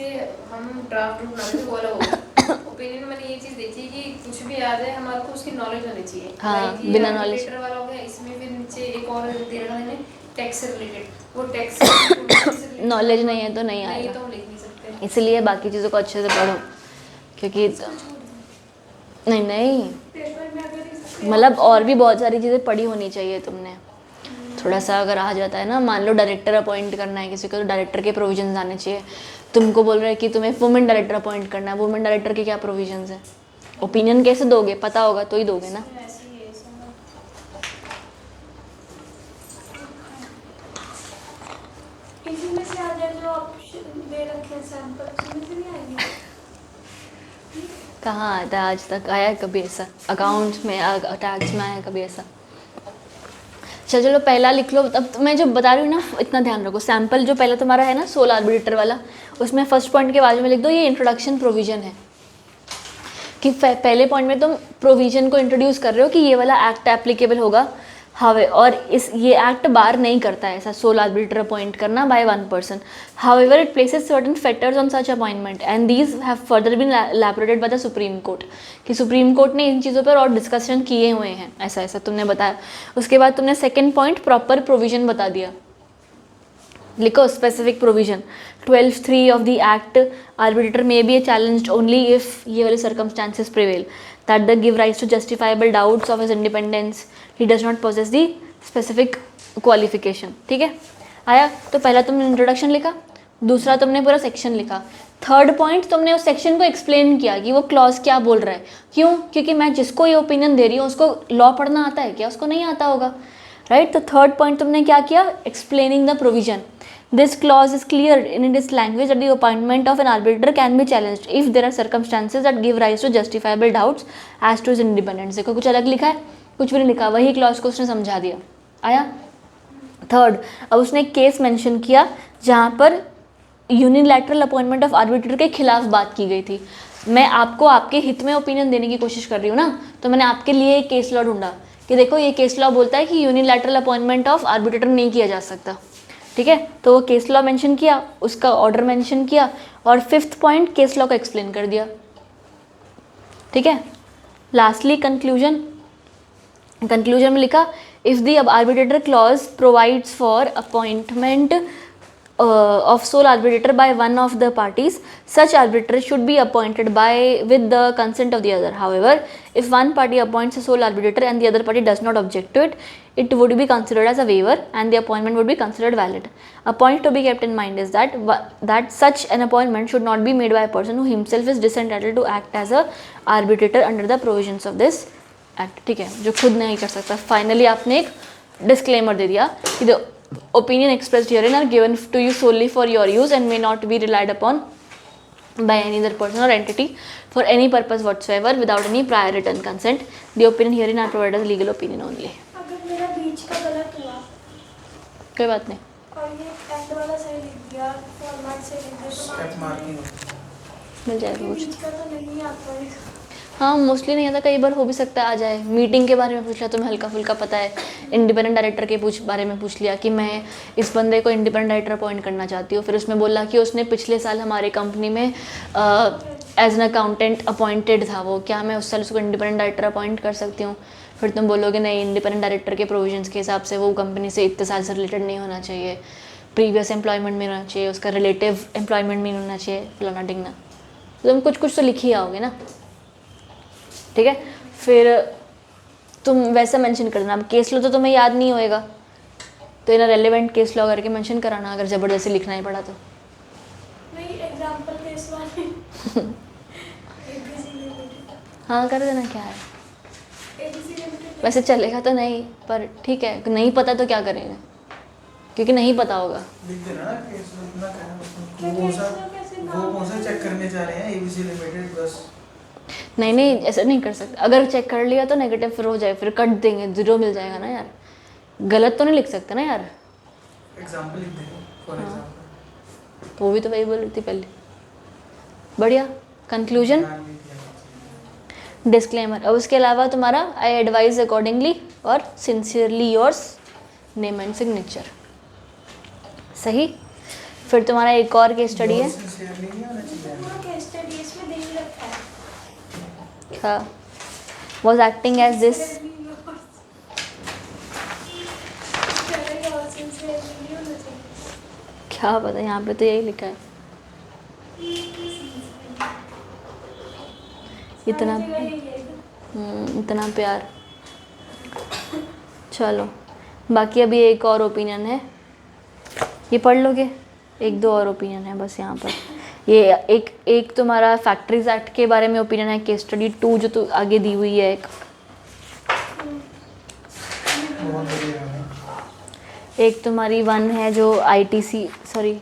हम ड्राफ्ट बनाते थे वो अलग होगा। ओपिनियन में मैंने ये चीज देखी कि कुछ भी याद है हमारे को उसकी नॉलेज होनी चाहिए। हाँ, Like ये बिना knowledge- arbitrator वाला हो गया, इसमें फिर नीचे एक और दे रखा है टैक्स से रिलेटेड, वो टैक्स नॉलेज नहीं है तो नहीं नहीं आएगा, तो हम लिख नहीं सकते। इसलिए बाकी चीज़ों को अच्छे से पढ़ो, क्योंकि नहीं पेपर में अगर इस मतलब और भी बहुत सारी चीज़ें पढ़ी होनी चाहिए तुमने। थोड़ा सा अगर आ जाता है ना, मान लो डायरेक्टर अपॉइंट करना है किसी को, तो डायरेक्टर के प्रोविजंस आने चाहिए। तुमको बोल रहे हैं कि तुम्हें वुमेन डायरेक्टर अपॉइंट करना है, वुमेन डायरेक्टर के क्या प्रोविजंस हैं? ओपिनियन कैसे दोगे, पता होगा तो ही दोगे ना। ऐसे ही है सब। इसी में से आ जाए जो ऑप्शन दे रखे हैं सैंपल, उसमें से नहीं आएंगे। कहाँ आता है, आज तक आया है कभी ऐसा? अकाउंट में टैक्स में आया है कभी ऐसा? चलो पहला लिख लो। अब मैं जो बता रही हूँ ना, इतना ध्यान रखो। सैम्पल जो पहला तुम्हारा है ना सोल आर्बिट्रेटर वाला, उसमें फर्स्ट पॉइंट के बाजू में लिख दो ये इंट्रोडक्शन प्रोविजन है, कि पहले पॉइंट में तुम प्रोविजन को इंट्रोड्यूस कर रहे हो कि ये वाला एक्ट एप्लीकेबल होगा। हावे और ये एक्ट बार नहीं करता है ऐसा सोल आर्बिट्रेटर अपॉइंट करना by one person. However it places certain fetters on such appointment and these have further been elaborated by the supreme court, कि सुप्रीम कोर्ट ने इन चीज़ों पर और डिस्कशन किए हुए हैं, ऐसा ऐसा तुमने बताया। उसके बाद तुमने सेकेंड पॉइंट प्रॉपर प्रोविजन बता दिया। लिखो specific provision 12(3) of the act, arbitrator may be challenged only if ये वाले circumstances prevail that the give rights to justifiable doubts of his independence, he does not possess the specific qualification. ठीक है, आया? तो पहला तुमने इंट्रोडक्शन लिखा, दूसरा तुमने पूरा सेक्शन लिखा, थर्ड पॉइंट तुमने उस सेक्शन को एक्सप्लेन किया कि वो क्लॉज क्या बोल रहा है। क्यों? क्योंकि मैं जिसको ये ओपिनियन दे रही हूँ उसको लॉ पढ़ना आता है क्या? उसको नहीं आता होगा, राइट? तो थर्ड पॉइंट तुमने क्या किया? Explaining the provision. This clause is clear in its language that the appointment of an arbitrator can be challenged if there are circumstances that give rise to justifiable doubts as to his independence। देखो कुछ अलग लिखा है, कुछ भी नहीं लिखा, वही क्लॉज को उसने समझा दिया। आया? थर्ड, अब उसने एक केस मेंशन किया जहाँ पर यूनिलैटरल अपॉइंटमेंट ऑफ आर्बिट्रेटर के खिलाफ बात की गई थी। मैं आपको आपके हित में ओपिनियन देने की कोशिश कर रही हूँ ना, तो मैंने आपके लिए एक केस लॉ ढूंढा कि देखो ये केस लॉ बोलता है कि यूनिलैटरल अपॉइंटमेंट ऑफ आर्बिट्रेटर नहीं किया जा सकता। ठीक है, तो वो केस लॉ मेंशन किया, उसका ऑर्डर मेंशन किया, और फिफ्थ पॉइंट केस लॉ को एक्सप्लेन कर दिया। ठीक है, लास्टली कंक्लूजन में लिखा if the arbitrator clause provides for appointment of sole arbitrator by one of the parties, such arbitrator should be appointed with the consent of the other. However, if one party appoints a sole arbitrator and the other party does not object to it, it would be considered as a waiver and the appointment would be considered valid. A point to be kept in mind is that such an appointment should not be made by a person who himself is disentitled to act as a arbitrator under the provisions of this act. ठीक है, जो खुद नहीं कर सकता। Finally आपने एक disclaimer दे दिया कि the opinion expressed herein are given to you solely for your use and may not be relied upon by any other person or entity for any purpose whatsoever without any prior written consent. The opinion herein are provided as legal opinion only. अगर मेरा बीच का गलत हुआ कोई बात नहीं, और ये एंड वाला सही लिख दिया, फॉर्मेट से लिख दिया, तो स्टेप मार्किंग मिल जाएगा कुछ। बीच का तो नहीं आता है। हाँ, मोस्टली नहीं आता, कई बार हो भी सकता है आ जाए। मीटिंग के बारे में पूछ लिया, तुम्हें हल्का फुल्का पता है। इंडिपेंडेंट डायरेक्टर के बारे में पूछ लिया कि मैं इस बंदे को इंडिपेंडेंट डायरेक्टर अपॉइंट करना चाहती हूँ, फिर उसमें बोला कि उसने पिछले साल हमारे कंपनी में एज एन अकाउंटेंट अपॉइंटेड था वो, क्या मैं उस साल उसको इंडिपेंडेंट डायरेक्टर अपॉइंट कर सकती हूँ? फिर तुम बोलोगे नहीं, इंडिपेंडेंट डायरेक्टर के प्रोविजंस के हिसाब से वो कंपनी से इतने साल से रिलेटेड नहीं होना चाहिए, प्रीवियस एम्प्लॉयमेंट में होना चाहिए, उसका रिलेटिव एम्प्लॉयमेंट में होना चाहिए, फलाना ढिंगना। तुम कुछ तो लिख ही आओगे ना। ठीक है, फिर तुम वैसा मेंशन कर देना। अब केस लॉ तो तुम्हें याद नहीं होएगा, तो इन्हें रेलेवेंट केस लॉ करके मेंशन कराना अगर ज़बरदस्ती लिखना ही पड़ा तो। नहीं, एग्जांपल केस वाले ABC लिमिटेड, हाँ कर देना, क्या है। ABC लिमिटेड वैसे चलेगा तो नहीं, पर ठीक है, नहीं पता तो क्या करेंगे, क्योंकि नहीं पता होगा। लिख देना ना केस इतना कहना क्या वो कौन सा कैसे वो कौन सा चेक करने जा रहे हैं एबीसी लिमिटेड बस। नहीं नहीं, ऐसा नहीं कर सकते। अगर चेक कर लिया तो नेगेटिव फिर हो जाए, फिर कट देंगे, 0 मिल जाएगा ना यार। गलत तो नहीं लिख सकते ना यार। एग्जांपल लिख देंगे फॉर एग्जांपल। तो वो भी तो वही बोल रही थी पहले। बढ़िया। Conclusion, disclaimer. अब उसके अलावा तुम्हारा आई एडवाइज अकॉर्डिंगली और sincerely yours name and signature. सही। फिर तुम्हारा एक और केस स्टडी है। सिंसियरली नहीं होना चाहिए। पूरा केस स्टडी इसमें दे ही रखा है। हाँ, वॉज एक्टिंग एज दिस। चलेगा और सिंसियरली नहीं होना चाहिए। क्या पता, यहाँ पे तो यही लिखा है। इतना सारी जगह यही है। इतना प्यार। चलो, बाकी अभी एक और ओपिनियन है, ये पढ़ लोगे। एक दो और ओपिनियन है बस यहाँ पर। ये एक तुम्हारा फैक्ट्रीज एक्ट के बारे में ओपिनियन है, केस स्टडी 2 जो तो आगे दी हुई है एक। बहुत बढ़िया है। एक तुम्हारी 1 है जो ITC sorry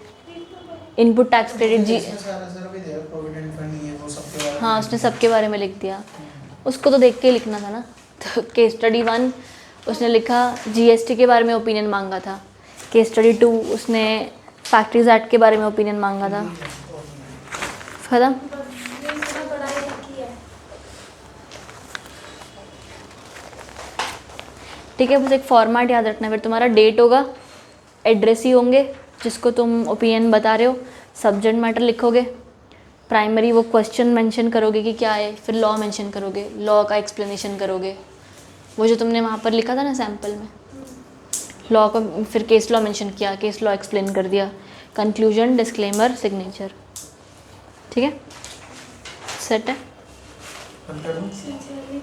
input tax credit जी। इसमें सारा भी दिया प्रोविडेंट फंड ये वो सबके बारे में। हाँ, उसने सबके बारे में लिख दिया। उसको तो देख के ही लिखना था ना। तो केस स्टडी 1 उसने लिखा GST के बारे में ओपिनियन मांगा था। केस स्टडी 2 उसने फैक्ट्रीज एक्ट के बारे में ओपिनियन मांगा था। खत्म। बस ये इतना बड़ा ही रखी है। ठीक है, बस एक फॉर्मेट याद रखना। फिर तुम्हारा डेट होगा, एड्रेस ही होंगे जिसको तुम ओपिनियन बता रहे हो, सब्जेक्ट मैटर लिखोगे, प्राइमरी वो क्वेश्चन मेंशन करोगे कि क्या है, फिर लॉ मेंशन करोगे, लॉ का एक्सप्लेनेशन करोगे, वो जो तुमने वहाँ पर लिखा था ना सैम्पल में, लॉ का, फिर केस लॉ मेंशन किया, केस लॉ एक्सप्लेन कर दिया, कंक्लूजन, डिस्क्लेमर, सिग्नेचर। ठीक है, सेट है। Control sincerely